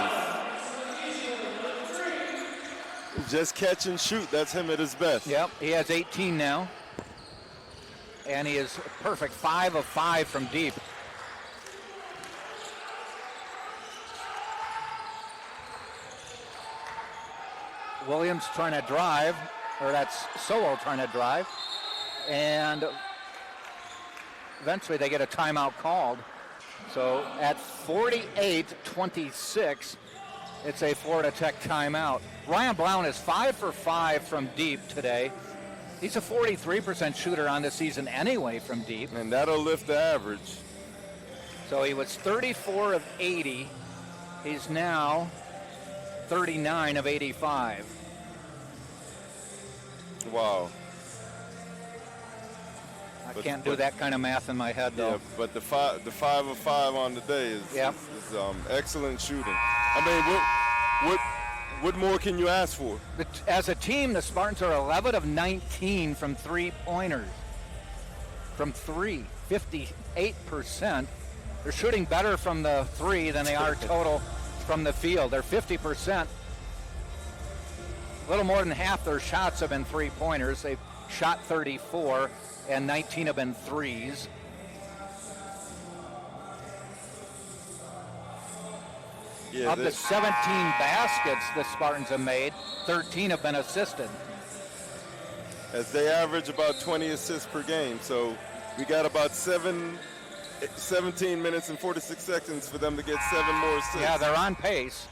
Just catch and shoot. That's him at his best.
Yep. He has 18 now. And he is perfect, 5 of 5 from deep. Williams trying to drive, or that's Sowell trying to drive. And eventually they get a timeout called. So at 48-26, it's a Florida Tech timeout. Ryan Blount is 5 for 5 from deep today. He's a 43% shooter on the season anyway from deep.
And that'll lift the average.
So he was 34 of 80. He's now 39 of 85.
Wow.
I can't do that kind of math in my head, though.
Yeah, but the 5 of 5 on the day is excellent shooting. I mean, what more can you ask for?
As a team, the Spartans are 11 of 19 from three-pointers. From 3, 58%. They're shooting better from the 3 than they are total from the field. They're 50%. A little more than half their shots have been three-pointers. They've shot 34, and 19 have been threes.
Yeah,
of the 17 baskets the Spartans have made, 13 have been assisted.
As they average about 20 assists per game. So we got about 17 minutes and 46 seconds for them to get 7 more assists.
Yeah, they're on pace.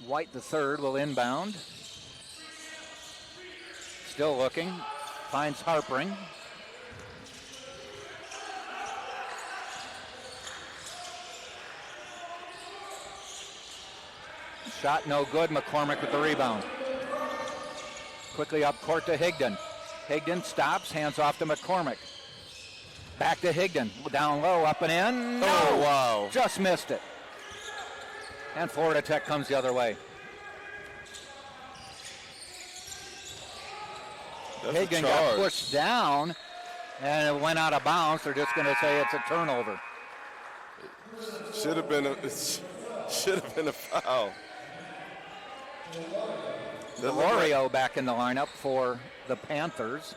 White the third will inbound. Still looking. Finds Harpring. Shot no good. McCormick with the rebound. Quickly up court to Higdon. Higdon stops, hands off to McCormick. Back to Higdon. Down low, up and in. No!
Oh, wow.
Just missed it. And Florida Tech comes the other way. Higdon got pushed down, and it went out of bounds. They're just going to say it's a turnover.
Should have been a foul.
Delorio back in the lineup for the Panthers.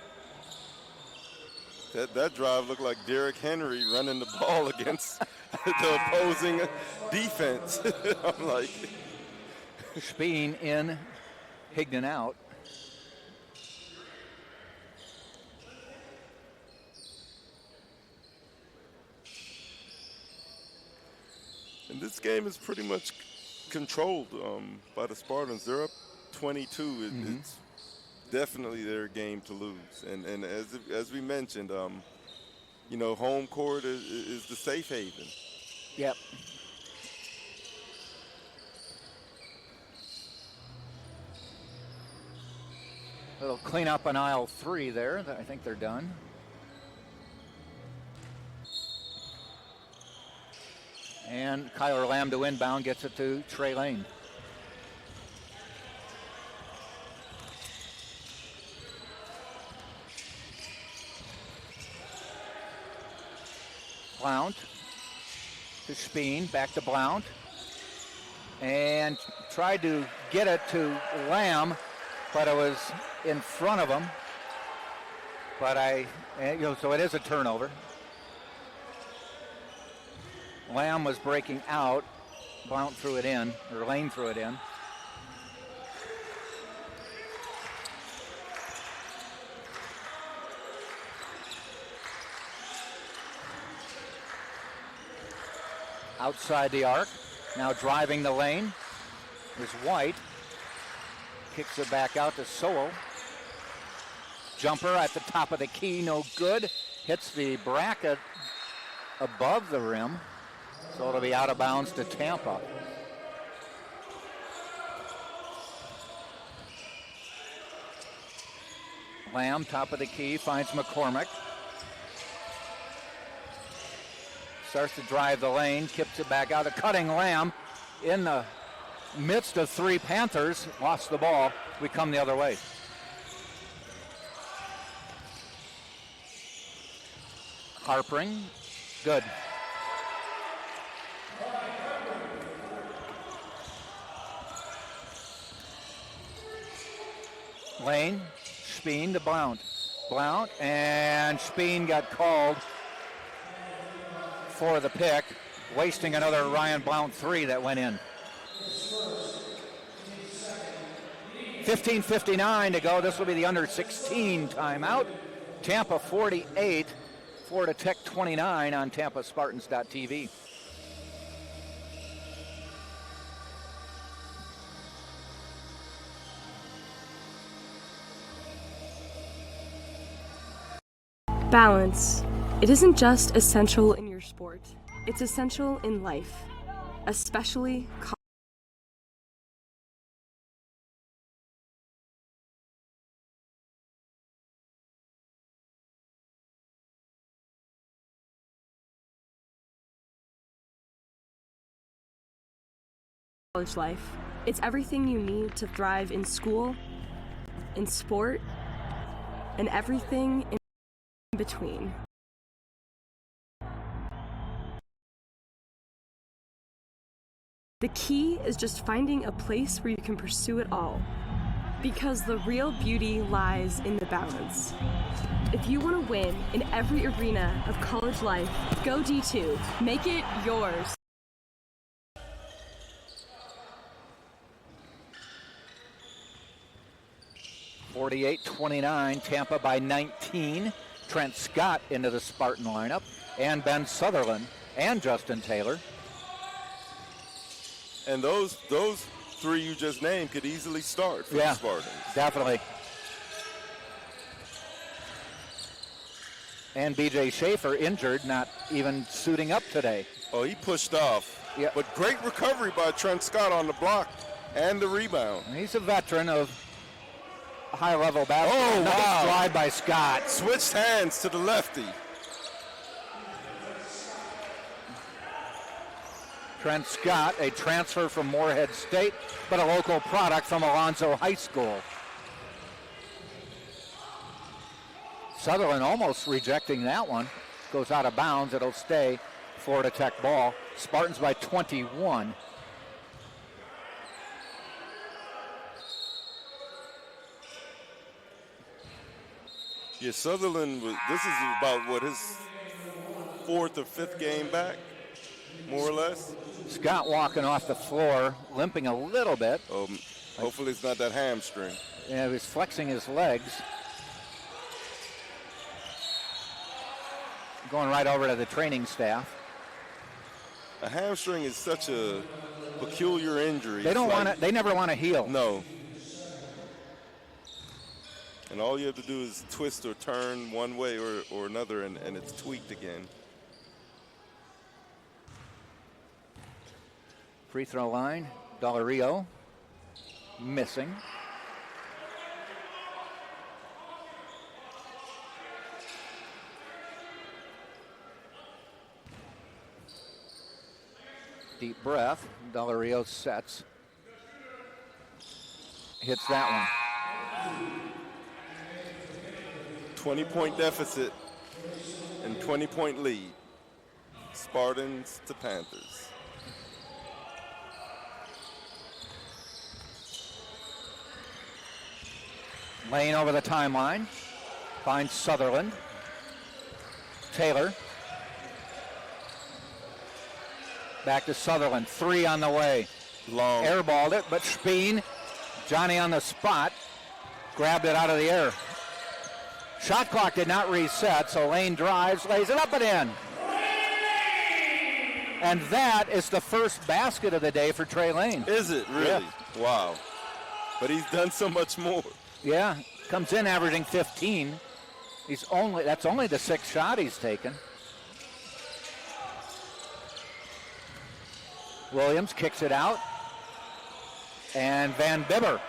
That drive looked like Derrick Henry running the ball against the opposing defense. I'm like,
Speen in, Higdon out.
and this game is pretty much controlled by the Spartans. They're up 22. It's definitely their game to lose. And as we mentioned, home court is the safe haven.
Yep. Little cleanup on aisle 3 there. I think they're done. And Kyler Lamb to inbound, gets it to Trey Lane. Blount to Speen, back to Blount. And tried to get it to Lamb, but it was in front of him. But so it is a turnover. Lamb was breaking out. Blount threw it in, or Lane threw it in. Outside the arc, now driving the lane is White. Kicks it back out to Sowell. Jumper at the top of the key, no good. Hits the bracket above the rim, so it'll be out of bounds to Tampa. Lamb, top of the key, finds McCormick. Starts to drive the lane, kicks it back out. A cutting Lamb in the midst of 3 Panthers. Lost the ball. We come the other way. Harpering. Good. Lane. Speen to Blount. Blount, and Speen got called for the pick, wasting another Ryan Blount 3 that went in. 15:59 to go. This will be the under 16 timeout. Tampa 48, Florida Tech 29 on TampaSpartans.tv.
Balance. It isn't just essential in your sport, it's essential in life, especially college life. It's everything you need to thrive in school, in sport, and everything in between. The key is just finding a place where you can pursue it all. Because the real beauty lies in the balance. If you want to win in every arena of college life, go D2. Make it yours.
(48-29), Tampa by 19. Trent Scott into the Spartan lineup, and Ben Sutherland and Justin Taylor.
And those 3 you just named could easily start for the Spartans.
Definitely. And B.J. Schaefer injured, not even suiting up today.
Oh, he pushed off.
Yeah.
But great recovery by Trent Scott on the block and the rebound.
He's a veteran of high-level basketball.
Oh, wow.
Drive by Scott.
Switched hands to the lefty.
Trent Scott, a transfer from Morehead State, but a local product from Alonzo High School. Sutherland almost rejecting that one. Goes out of bounds. It'll stay Florida Tech ball. Spartans by 21.
Yeah, Sutherland, this is about, what, his 4th or 5th game back, more or less?
Scott walking off the floor, limping a little bit.
Hopefully it's not that hamstring.
Yeah, he was flexing his legs. Going right over to the training staff.
A hamstring is such a peculiar injury.
They never want to heal.
No. And all you have to do is twist or turn one way or another, and it's tweaked again.
Free throw line, Del Rio missing. Deep breath, Del Rio sets. Hits that one.
20-point deficit and 20-point lead. Spartans to Panthers.
Lane over the timeline. Finds Sutherland. Taylor. Back to Sutherland. 3 on the way.
Long.
Airballed it, but Speen, Johnny on the spot, grabbed it out of the air. Shot clock did not reset, so Lane drives, lays it up and in. And that is the first basket of the day for Trey Lane.
Is it really?
Yeah.
Wow. But he's done so much more.
Yeah, comes in averaging 15. That's only the 6th shot he's taken. Williams kicks it out. And Van Bibber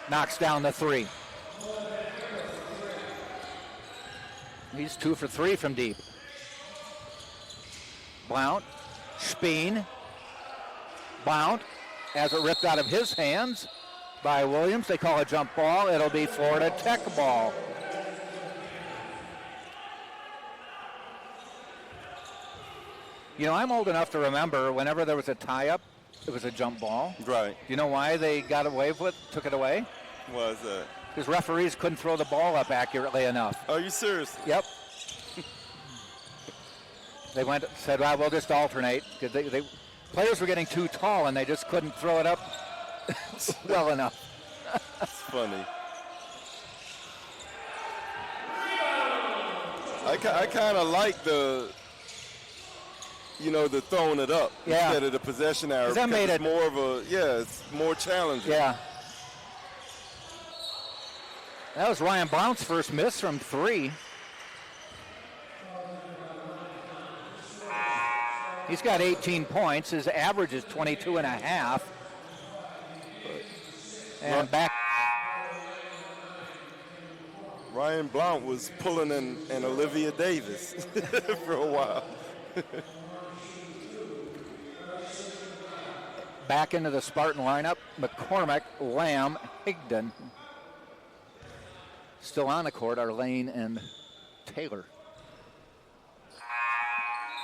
knocks down the 3. He's 2 for 3 from deep. Blount, Speen. Blount has it ripped out of his hands by Williams. They call a jump ball. It'll be Florida Tech ball. You know, I'm old enough to remember whenever there was a tie-up, it was a jump ball.
Right.
Do you know why they took it away?
Why is that?
Because referees couldn't throw the ball up accurately enough.
Are you serious?
Yep. They said, well, we'll just alternate. Because players were getting too tall and they just couldn't throw it up well enough.
It's funny. I kind of like the throwing it up instead of the possession arrow.
That made it
more of it's more challenging.
Yeah. That was Ryan Blount's first miss from 3. He's got 18 points. His average is 22 and a half. And back.
Ryan Blount was pulling an Olivia Davis for a while.
Back into the Spartan lineup, McCormick, Lamb, Higdon. Still on the court are Lane and Taylor.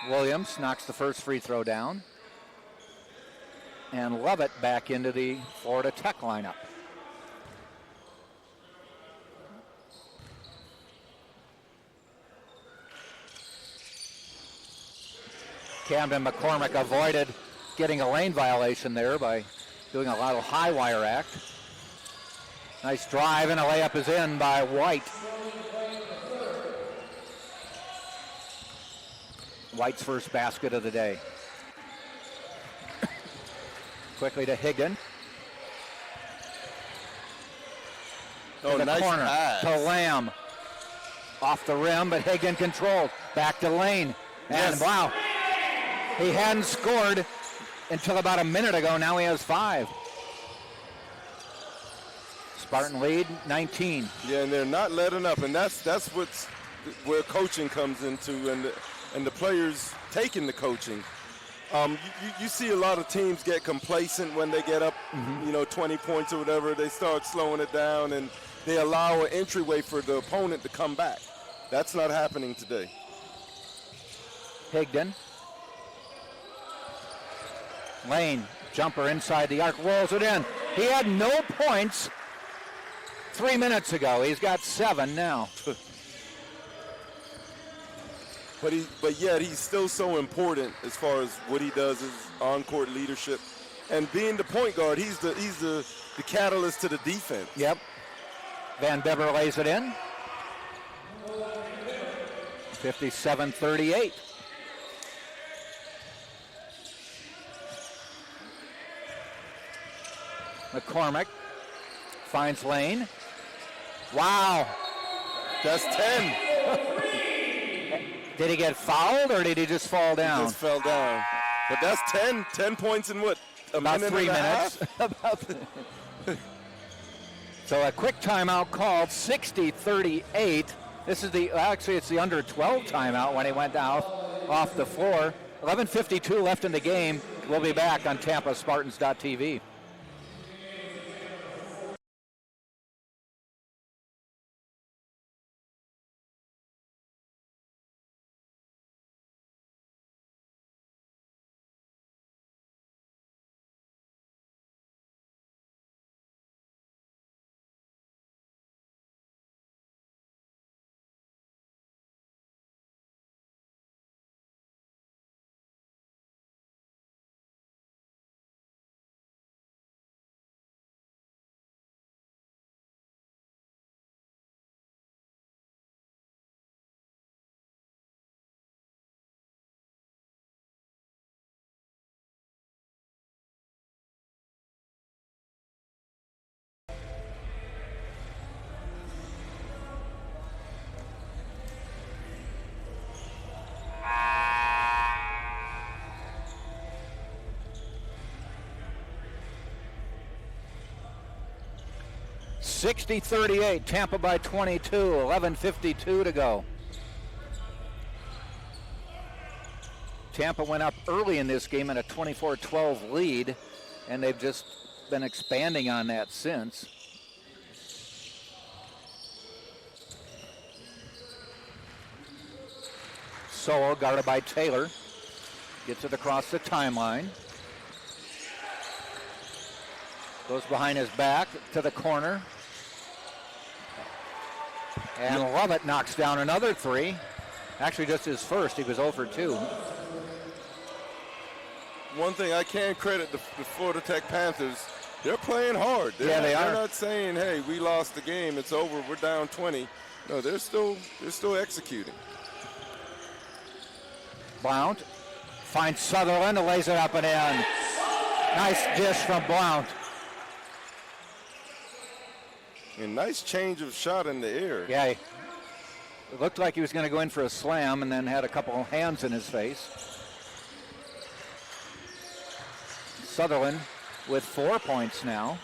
Williams knocks the first free throw down. And Lovett back into the Florida Tech lineup. Camden McCormick avoided getting a lane violation there by doing a lot of high wire act. Nice drive and a layup is in by White. White's first basket of the day. Quickly to Higdon.
Oh,
to the
nice
corner
pass.
to Lamb. Off the rim, but Higdon controlled. Back to Lane. And
Yes.
wow, he hadn't scored until about a minute ago. Now he has 5. Spartan lead, 19.
Yeah, and they're not letting up, and that's where coaching comes into, and the players taking the coaching. You see a lot of teams get complacent when they get up, 20 points or whatever. They start slowing it down, and they allow an entryway for the opponent to come back. That's not happening today.
Higdon. Lane, jumper inside the arc, rolls it in. He had no points 3 minutes ago. He's got 7 now.
but yet he's still so important as far as what he does, his on-court leadership, and being the point guard. He's the catalyst to the defense.
Yep. Van Bever lays it in. 57-38. McCormick finds Lane. Wow.
That's 10.
Did he get fouled or did he just fall down?
He just fell down. But that's 10. 10 points in what?
About 3 minutes. So a quick timeout called, 60-38. This is it's the under 12 timeout when he went out off the floor. 11:52 left in the game. We'll be back on Tampa Spartans.tv. (60-38), Tampa by 22, 11:52 to go. Tampa went up early in this game in a 24-12 lead, and they've just been expanding on that since. Sowell guarded by Taylor. Gets it across the timeline. Goes behind his back to the corner. And Lovett knocks down another three. Actually, just his first. He was 0 for 2.
One thing I can credit the Florida Tech Panthers, they're playing hard.
They are.
They're not saying, hey, we lost the game, it's over, we're down 20. No, they're still executing.
Blount finds Sutherland and lays it up and in. Nice dish from Blount.
A nice change of shot in the air.
Yeah, it looked like he was going to go in for a slam and then had a couple of hands in his face. Sutherland with 4 points now.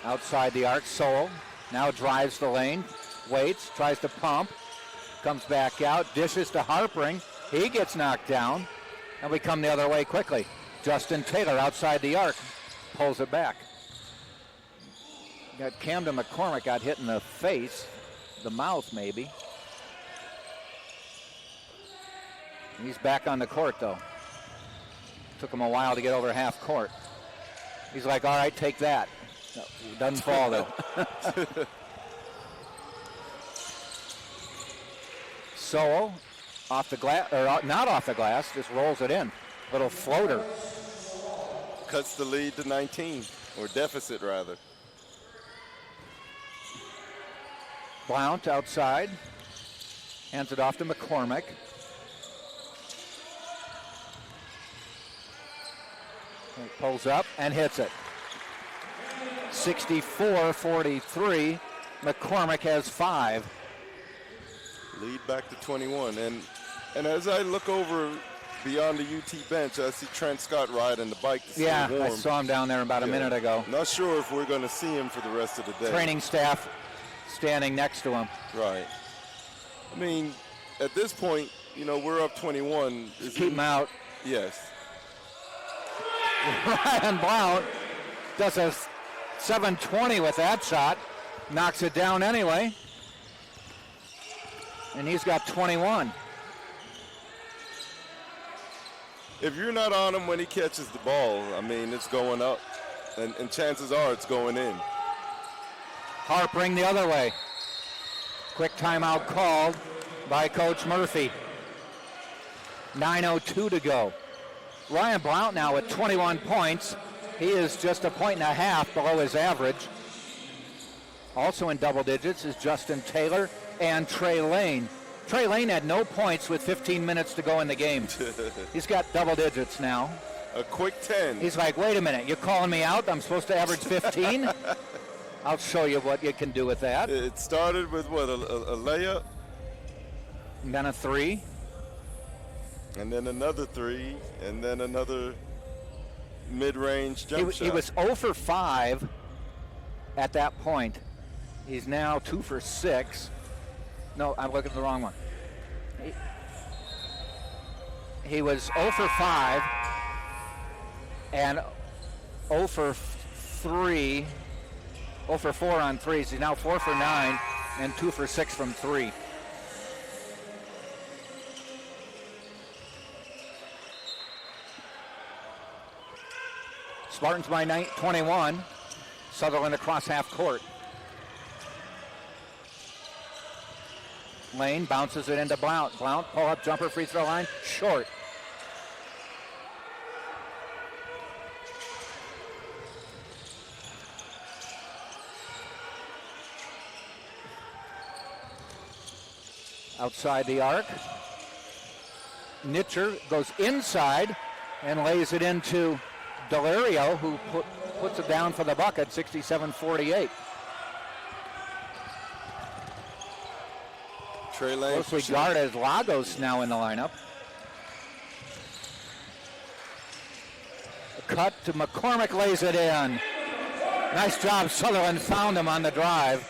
Outside the arc, Sowell now drives the lane, waits, tries to pump, comes back out, dishes to Harpring. He gets knocked down, and we come the other way quickly. Justin Taylor outside the arc, pulls it back. Got Camden McCormick got hit in the face, the mouth maybe. He's back on the court though. Took him a while to get over half court. He's like, all right, take that. No, doesn't fall though. Sowell off the glass, or not off the glass, just rolls it in. Little floater.
Cuts the lead to 19, or deficit rather.
Blount outside. Hands it off to McCormick. He pulls up and hits it. 64-43. McCormick has 5.
Lead back to 21. And as I look over beyond the UT bench, I see Trent Scott riding the bike to stay warm.
I saw him down there about a minute ago.
Not sure if we're going to see him for the rest of the day.
Training staff standing next to him.
Right. I mean, at this point, you know, we're up 21.
Keep him out.
Yes.
Ryan Blount does a 720 with that shot. Knocks it down anyway. And he's got 21.
If you're not on him when he catches the ball, I mean, it's going up. And chances are it's going in.
Harpering the other way. Quick timeout called by Coach Murphy. 9:02 to go. Ryan Blount now with 21 points. He is just a point and a half below his average. Also in double digits is Justin Taylor and Trey Lane. Trey Lane had no points with 15 minutes to go in the game. He's got double digits now.
A quick 10.
He's like, wait a minute, you're calling me out? I'm supposed to average 15? I'll show you what you can do with that.
It started with what, a layup?
And then a 3.
And then another 3, and then another mid-range jump shot.
He was 0 for 5 at that point. He's now 2 for 6. No, I'm looking at the wrong one. He was 0 for 5 and 0 for 3, 0 for 4 on threes. He's now 4 for 9 and 2 for 6 from 3. Spartans by 21. Sutherland across half court. Lane bounces it into Blount. Blount, pull-up jumper, free throw line, short. Outside the arc. Nitcher goes inside and lays it into Delario, who puts it down for the bucket, 67-48.
Trey Lane.
Closely guarded. Lagos now in the lineup. A cut to McCormick, lays it in. Nice job, Sutherland found him on the drive.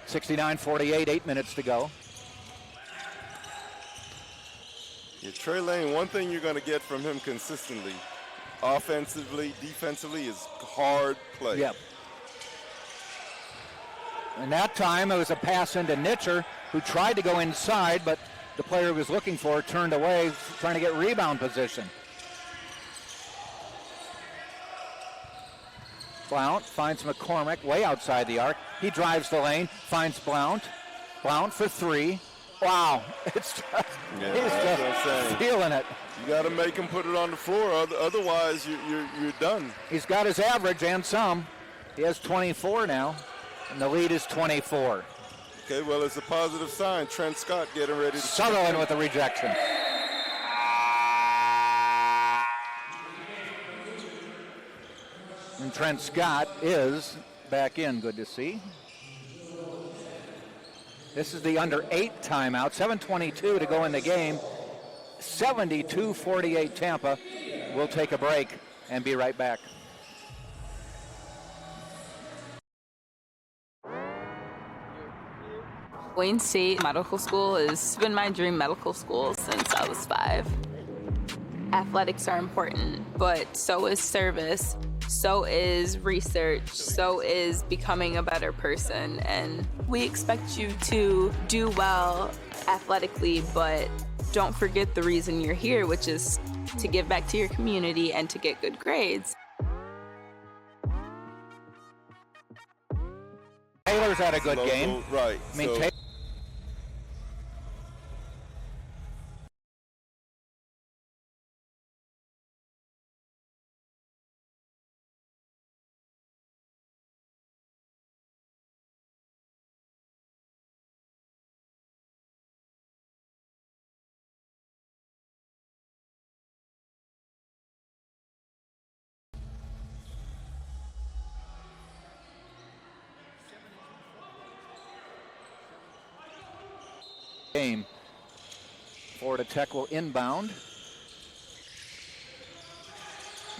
69-48, 8 minutes to go.
Yeah, Trey Lane, one thing you're going to get from him consistently, offensively, defensively, is hard play.
Yep. And that time it was a pass into Nitcher, who tried to go inside, but the player he was looking for turned away, trying to get rebound position. Blount finds McCormick way outside the arc. He drives the lane, finds Blount. Blount for 3. Wow, it's just, he's just feeling it.
You got to make him put it on the floor, otherwise you're done.
He's got his average and some. He has 24 now, and the lead is 24.
Okay, well, it's a positive sign. Trent Scott getting ready to...
Sutherland with the rejection. And Trent Scott is back in, good to see. This is the under 8 timeout, 7:22 to go in the game. 72-48 Tampa. We'll take a break and be right back.
Wayne State Medical School has been my dream medical school since I was 5. Athletics are important, but so is service, so is research, so is becoming a better person. And we expect you to do well athletically, but don't forget the reason you're here, which is to give back to your community and to get good grades.
Taylor's had a good game.
Right.
I mean, Taylor. Game. Florida Tech will inbound.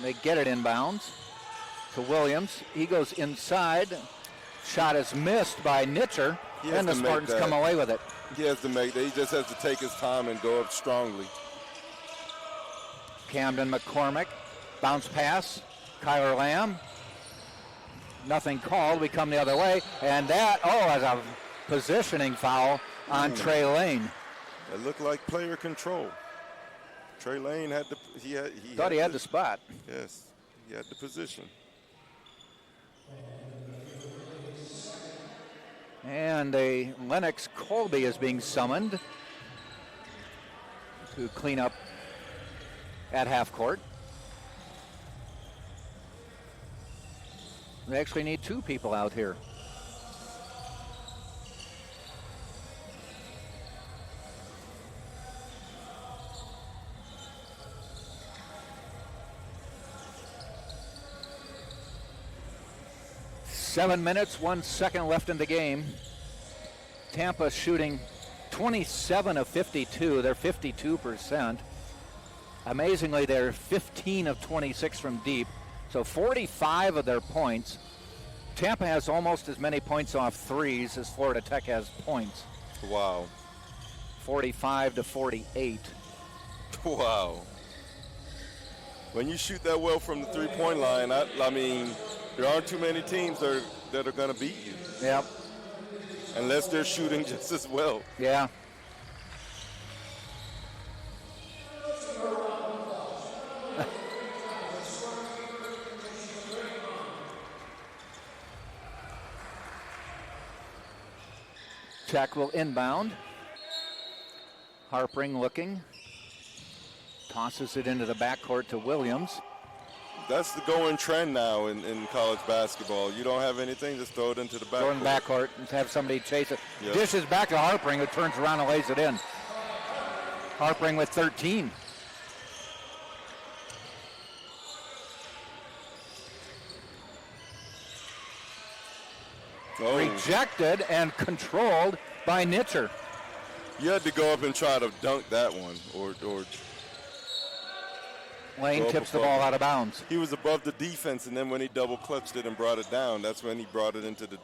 They get it inbounds to Williams. He goes inside. Shot is missed by Nitcher, and the Spartans come away with it.
He has to make that. He just has to take his time and go up strongly.
Camden McCormick, bounce pass. Kyler Lamb. Nothing called. We come the other way, and that, as a positioning foul on Trey Lane.
It looked like player control. Trey Lane had the he
had the spot.
Yes, he had the position.
And a Lennox Colby is being summoned to clean up at half court. We actually need 2 people out here. Seven minutes, 1 second left in the game. Tampa shooting 27 of 52. They're 52%. Amazingly, they're 15 of 26 from deep. So 45 of their points. Tampa has almost as many points off threes as Florida Tech has points.
Wow.
45 to 48.
Wow. When you shoot that well from the three-point line, I mean, there aren't too many teams that are going to beat you.
Yep.
Unless they're shooting just as well.
Yeah. Tech will inbound. Harpring looking. Tosses it into the backcourt to Williams.
That's the going trend now in college basketball. You don't have anything, just throw it into the backcourt.
Throw it in the backcourt and have somebody chase it.
Yep.
Dishes back to Harpring, who turns around and lays it in. Harpring with 13.
Oh.
Rejected and controlled by Nitzer.
You had to go up and try to dunk that one, or
Lane
go
tips
up
the
above
ball
it.
out of bounds.
He was above the defense, and then when he double clutched it and brought it down, that's when he brought it into the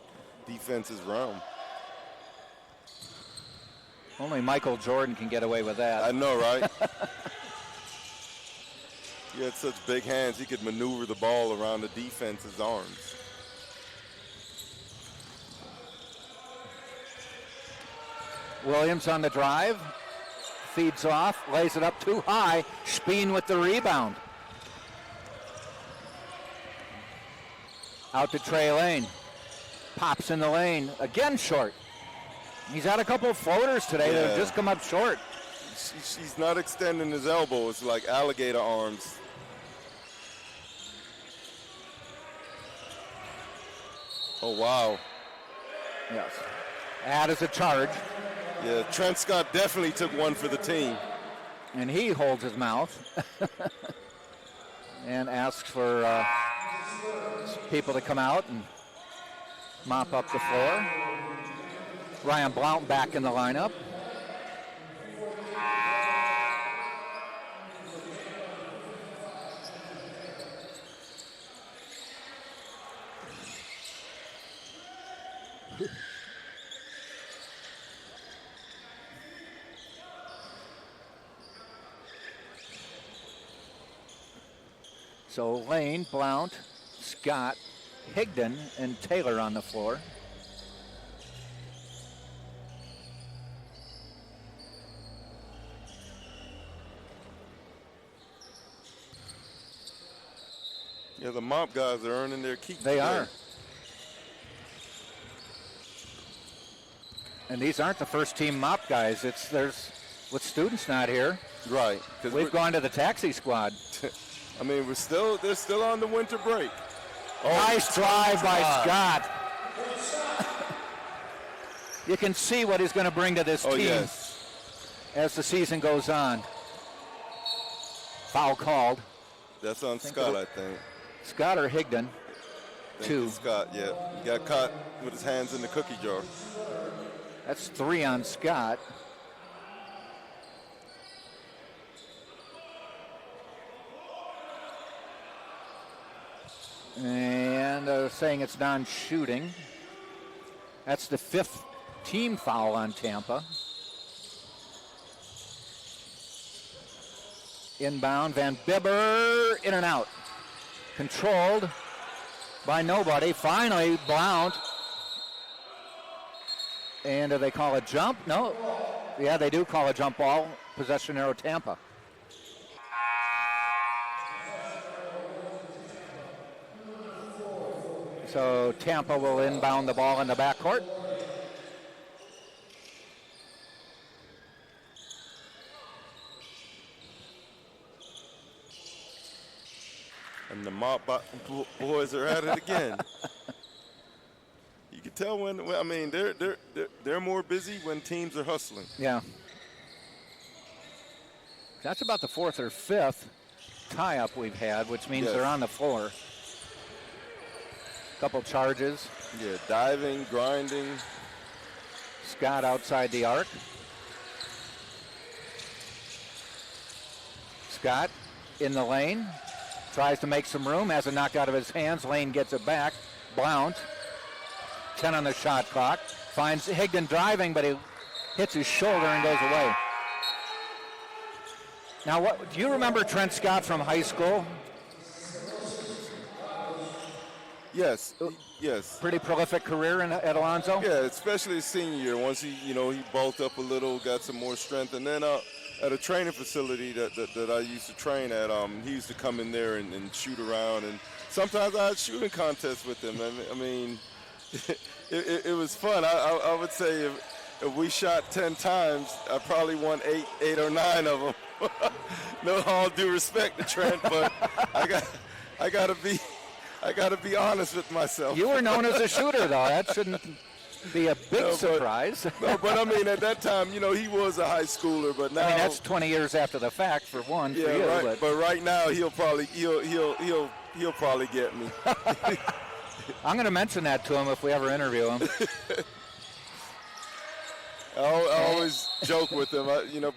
defense's realm.
Only Michael Jordan can get away with that.
I know, right? He had such big hands, he could maneuver the ball around the defense's arms.
Williams on the drive. Feeds off, lays it up too high. Speen with the rebound. Out to Trey Lane. Pops in the lane. Again short. He's had a couple of floaters today that have just come up short.
He's not extending his elbow. It's like alligator arms. Oh, wow.
Yes. That is a charge.
Yeah, Trent Scott definitely took one for the team.
And he holds his mouth and asks for people to come out and mop up the floor. Ryan Blount back in the lineup. So Lane, Blount, Scott, Higdon, and Taylor on the floor.
Yeah, the mop guys are earning their keep.
They are. And these aren't the first team mop guys. There's with students not here.
Right.
We've gone to the taxi squad.
I mean, they're still on the winter break.
Oh, nice drive by Scott. You can see what he's going to bring to this team as the season goes on. Foul called.
That's on Scott, I think.
Scott or Higdon? Two.
Scott, yeah. He got caught with his hands in the cookie jar.
That's 3 on Scott. And they're saying it's non-shooting. That's the 5th team foul on Tampa. Inbound, Van Bibber, in and out. Controlled by nobody. Finally, Blount. And do they call a jump? No. Yeah, they do call a jump ball. Possession arrow, Tampa. So Tampa will inbound the ball in the backcourt.
And the boys are at it again. You can tell when I mean they're more busy when teams are hustling.
Yeah. That's about the fourth or fifth tie-up we've had, which means they're on the floor. Couple charges.
Yeah, diving, grinding.
Scott outside the arc. Scott in the lane. Tries to make some room. Has a knock out of his hands. Lane gets it back. Blount. 10 on the shot clock. Finds Higdon driving, but he hits his shoulder and goes away. Now, what do you remember Trent Scott from high school?
Yes, yes.
Pretty prolific career at Alonzo?
Yeah, especially his senior year. Once he bulked up a little, got some more strength. And then at a training facility that I used to train at, he used to come in there and shoot around. And sometimes I had shooting contests with him. I mean, it was fun. I would say if we shot 10 times, I probably won eight or 9 of them. No, all due respect to Trent, but I gotta be honest with myself.
You were known as a shooter, though. That shouldn't be a big surprise.
No, but I mean, at that time, he was a high schooler, but now.
I mean, that's 20 years after the fact for one.
Yeah,
for you,
right. But right now, he'll probably get me.
I'm going to mention that to him if we ever interview him.
I always joke with him,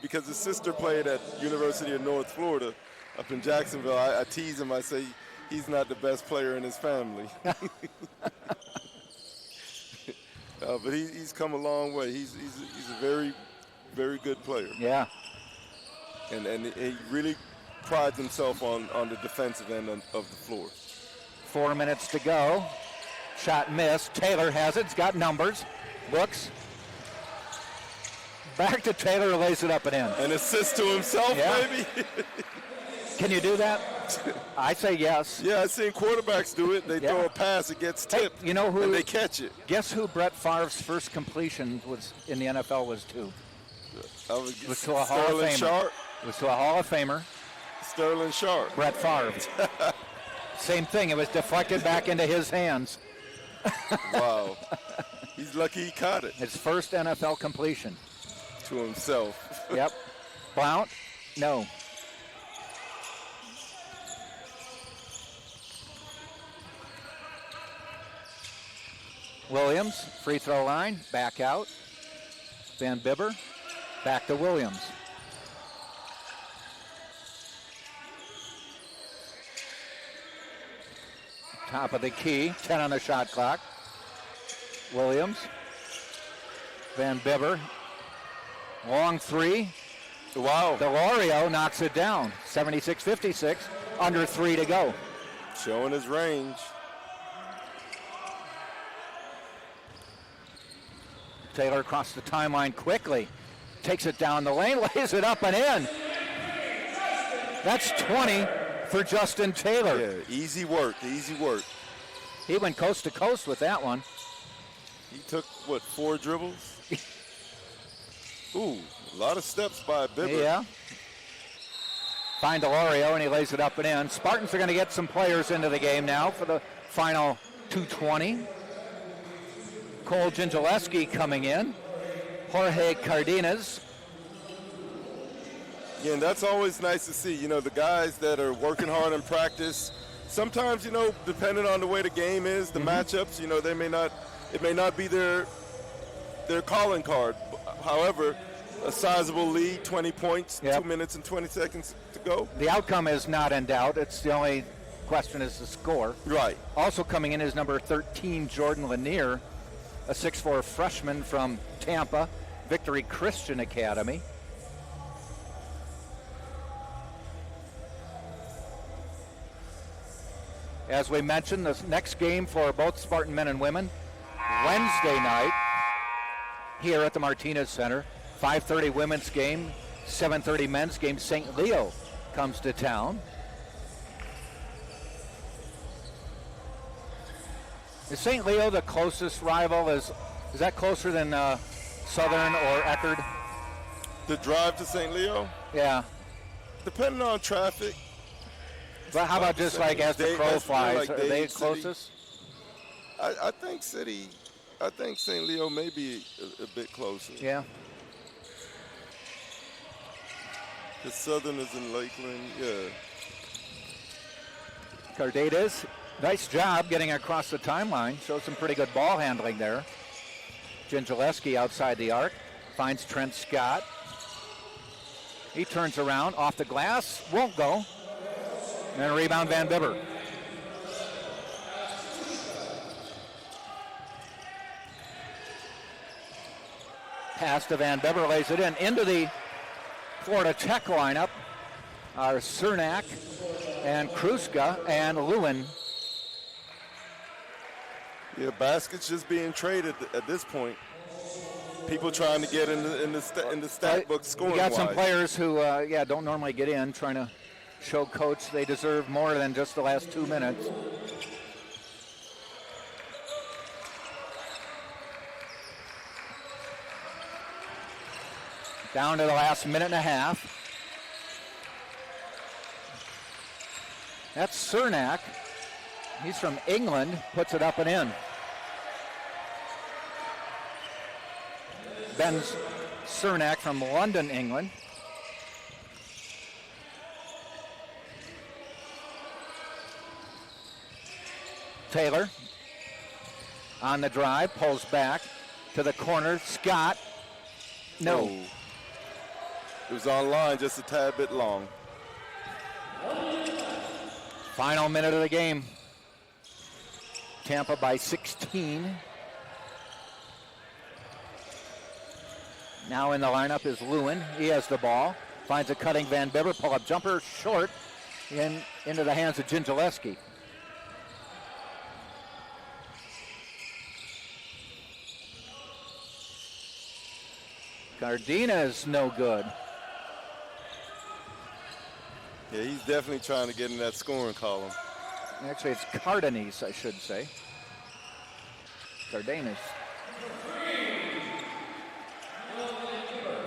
because his sister played at University of North Florida up in Jacksonville. I tease him. I say he's not the best player in his family. But he's come a long way. He's a very, very good player.
Yeah.
And he really prides himself on the defensive end of the floor.
4 minutes to go. Shot missed. Taylor has it. It's got numbers. Looks. Back to Taylor, lays it up and in.
An assist to himself, maybe?
Can you do that? I say yes.
Yeah, I've seen quarterbacks do it. They throw a pass, it gets tipped,
you know who,
and they catch it.
Guess who Brett Favre's first completion was in the NFL was to? It was to a Hall of Famer.
Sharp.
It was to a Hall of Famer.
Sterling Sharp.
Brett Favre. Same thing. It was deflected back into his hands.
Wow. He's lucky he caught it.
His first NFL completion.
To himself.
Yep. Blount? No. Williams, free throw line, back out. Van Bibber, back to Williams. Top of the key, 10 on the shot clock. Williams, Van Bibber, long three.
Wow.
Delorio knocks it down, 76-56, under 3 to go.
Showing his range.
Taylor across the timeline quickly. Takes it down the lane, lays it up and in. That's 20 for Justin Taylor.
Yeah, easy work, easy work.
He went coast to coast with that one.
He took, 4 dribbles? Ooh, a lot of steps by Bibber.
Yeah. Find Delorio, and he lays it up and in. Spartans are going to get some players into the game now for the final 2:20. Cole Gingileski coming in. Jorge Cardenas.
Yeah, and that's always nice to see. The guys that are working hard in practice, sometimes, depending on the way the game is, the matchups, it may not be their calling card. However, a sizable lead, 20 points, 2 minutes and 20 seconds to go.
The outcome is not in doubt. It's the only question is the score.
Right.
Also coming in is number 13, Jordan Lanier, a 6'4 freshman from Tampa, Victory Christian Academy. As we mentioned, the next game for both Spartan men and women, Wednesday night here at the Martinez Center. 5:30 women's game, 7:30 men's game. St. Leo comes to town. Is St. Leo the closest rival? Is that closer than Southern or Eckerd?
The drive to St. Leo?
Yeah.
Depending on traffic,
But how about just like as the crow flies? Are they closest?
I think St. Leo may be a bit closer.
Yeah.
The Southerners in Lakeland, yeah.
Cardenas, nice job getting across the timeline. Shows some pretty good ball handling there. Gingileski outside the arc. Finds Trent Scott. He turns around off the glass. Won't go. And then rebound Van Bibber. Pass to Van Bibber, lays it in. Into the Florida Tech lineup are Cernak and Kruska and Lewin.
Yeah, baskets just being traded at this point. People trying to get in the stat book scoring.
We got some players who, don't normally get in, trying to show coach they deserve more than just the last 2 minutes. Down to the last minute and a half. That's Cernak. He's from England, puts it up and in. Ben Cernak from London, England. Taylor on the drive, pulls back to the corner. Scott, no.
Oh. It was on line just a tad bit long.
Final minute of the game. Tampa by 16. Now in the lineup is Lewin. He has the ball. Finds a cutting Van Bibber. Pull-up jumper short into the hands of Gingileski. Cardenas no good.
Yeah, he's definitely trying to get in that scoring column.
Actually, it's Cardenas, I should say. Cardenas.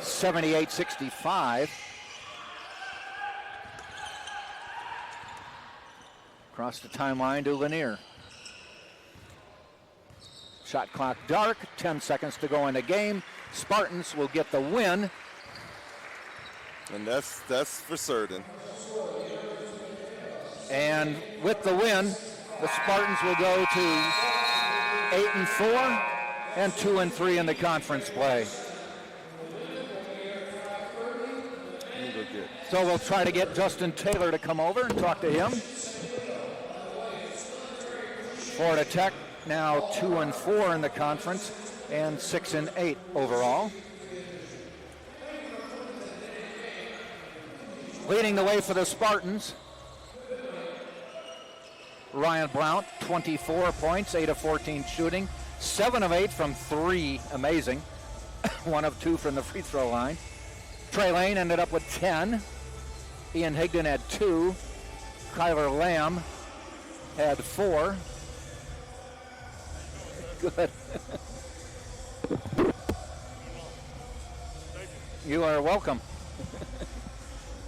78-65. Across the timeline to Lanier. Shot clock dark, 10 seconds to go in the game. Spartans will get the win.
And that's for certain.
And with the win, the Spartans will go to 8-4 and 2-3 in the conference play. So we'll try to get Justin Taylor to come over and talk to him. Florida Tech now 2-4 in the conference and 6-8 overall. Leading the way for the Spartans, Ryan Blount, 24 points, 8 of 14 shooting, 7 of 8 from 3, amazing. 1 of 2 from the free throw line. Trey Lane ended up with 10. Ian Higdon had 2. Kyler Lamb had 4. Good. You are welcome.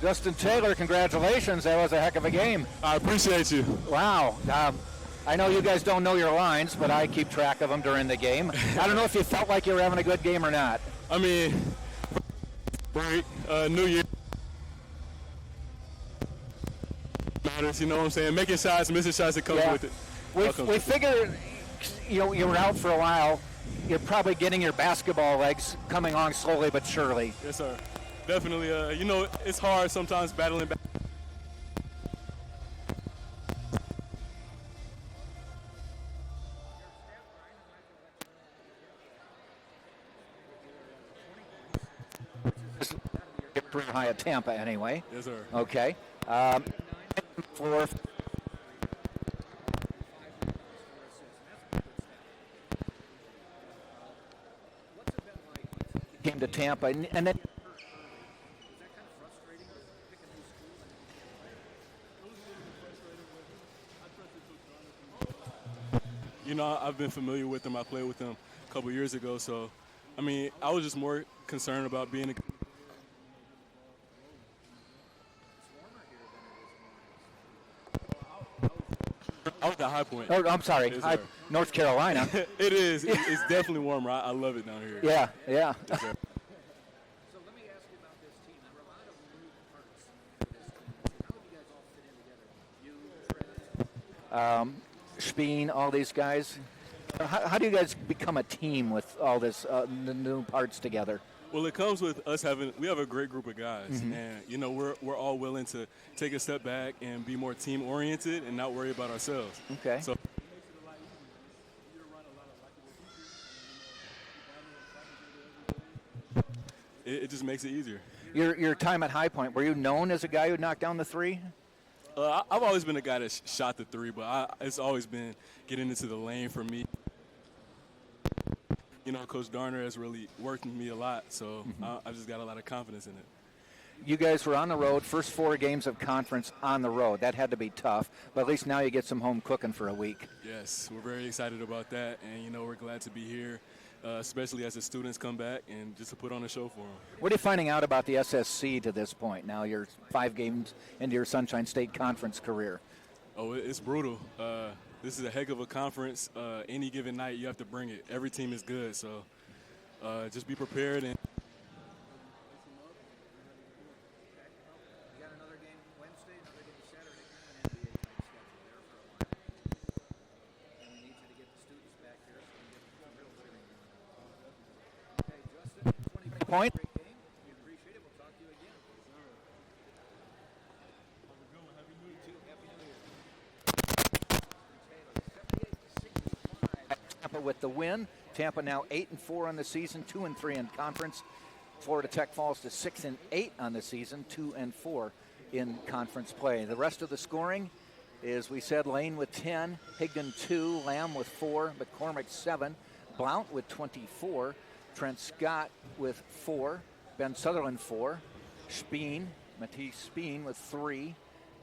Justin Taylor, congratulations. That was a heck of a game.
I appreciate you.
Wow. I know you guys don't know your lines, but I keep track of them during the game. I don't know if you felt like you were having a good game or not.
I mean, break, New Year. Matters, you know what I'm saying? Making shots, missing shots that comes with it.
We figured, you were out for a while. You're probably getting your basketball legs coming on slowly but surely.
Yes, sir. Definitely. It's hard sometimes battling back.
Pretty high at Tampa anyway.
Yes, sir.
Okay. For came to Tampa and then
I've been familiar with them. I played with them a couple years ago, so I mean, I was just more concerned about being I was at High Point.
Oh, I'm sorry,
Yes, sir.
North Carolina.
It is. It's definitely warmer. I love it down here.
Yeah, yeah.
Yes, sir.
So let me ask you about this team. There were a lot of moving parts to this team. How do you guys all fit in together? You, Speen, all these guys. How do you guys become a team with all this the new parts together?
Well, it comes with us we have a great group of guys, and you know we're all willing to take a step back and be more team oriented and not worry about ourselves.
Okay.
So it just makes it easier.
Your time at High Point, were you known as a guy who knocked down the three?
I've always been a guy that shot the three, but it's always been getting into the lane for me. You know, Coach Darner has really worked with me a lot, so I've just got a lot of confidence in it.
You guys were on the road, first 4 games of conference on the road. That had to be tough, but at least now you get some home cooking for a week.
Yes, we're very excited about that, and, you know, we're glad to be here, especially as the students come back and just to put on a show for them.
What are you finding out about the SSC to this point? Now you're 5 games into your Sunshine State Conference career.
Oh, it's brutal. This is a heck of a conference. Any given night, you have to bring it. Every team is good, so just be prepared. And
You got another game Wednesday, another game Saturday, kind of an NBA type schedule there for a while. And we need you to get the students back here so we can get some real cheering going. Okay, Justin, 20 points. Great game. We appreciate it. We'll talk to you again. Happy New Year. Tampa with the win. Tampa now 8-4 on the season, 2-3 in conference. Florida Tech falls to 6-8 on the season, 2-4 in conference play. The rest of the scoring is, we said, Lane with 10, Higdon 2, Lamb with 4, McCormick 7, Blount with 24, Trent Scott with 4, Ben Sutherland 4, Matisse Speen with 3,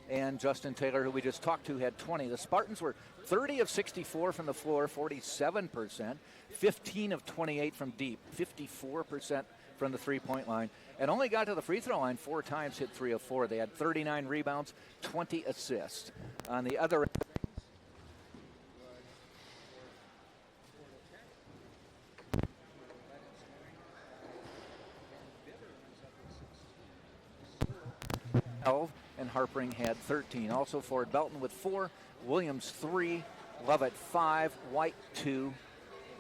and Justin Taylor, who we just talked to, had 20. The Spartans were 30 of 64 from the floor, 47%, 15 of 28 from deep, 54% from the three-point line, and only got to the free throw line 4 times, hit 3 of 4. They had 39 rebounds, 20 assists. On the other end, and Harpering had 13. Also Ford Belton with 4, Williams 3, Lovett 5, White 2,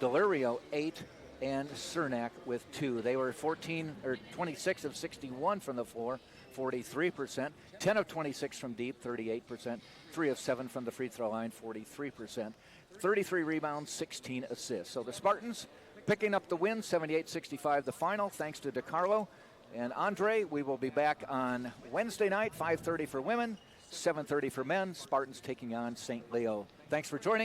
Delirio 8, and Cernak with 2. They were 26 of 61 from the floor, 43%, 10 of 26 from deep, 38%, 3 of 7 from the free throw line, 43%, 33 rebounds, 16 assists. So the Spartans picking up the win, 78-65 the final, thanks to DeCarlo. And Andre, we will be back on Wednesday night, 5:30 for women, 7:30 for men. Spartans taking on St. Leo. Thanks for joining.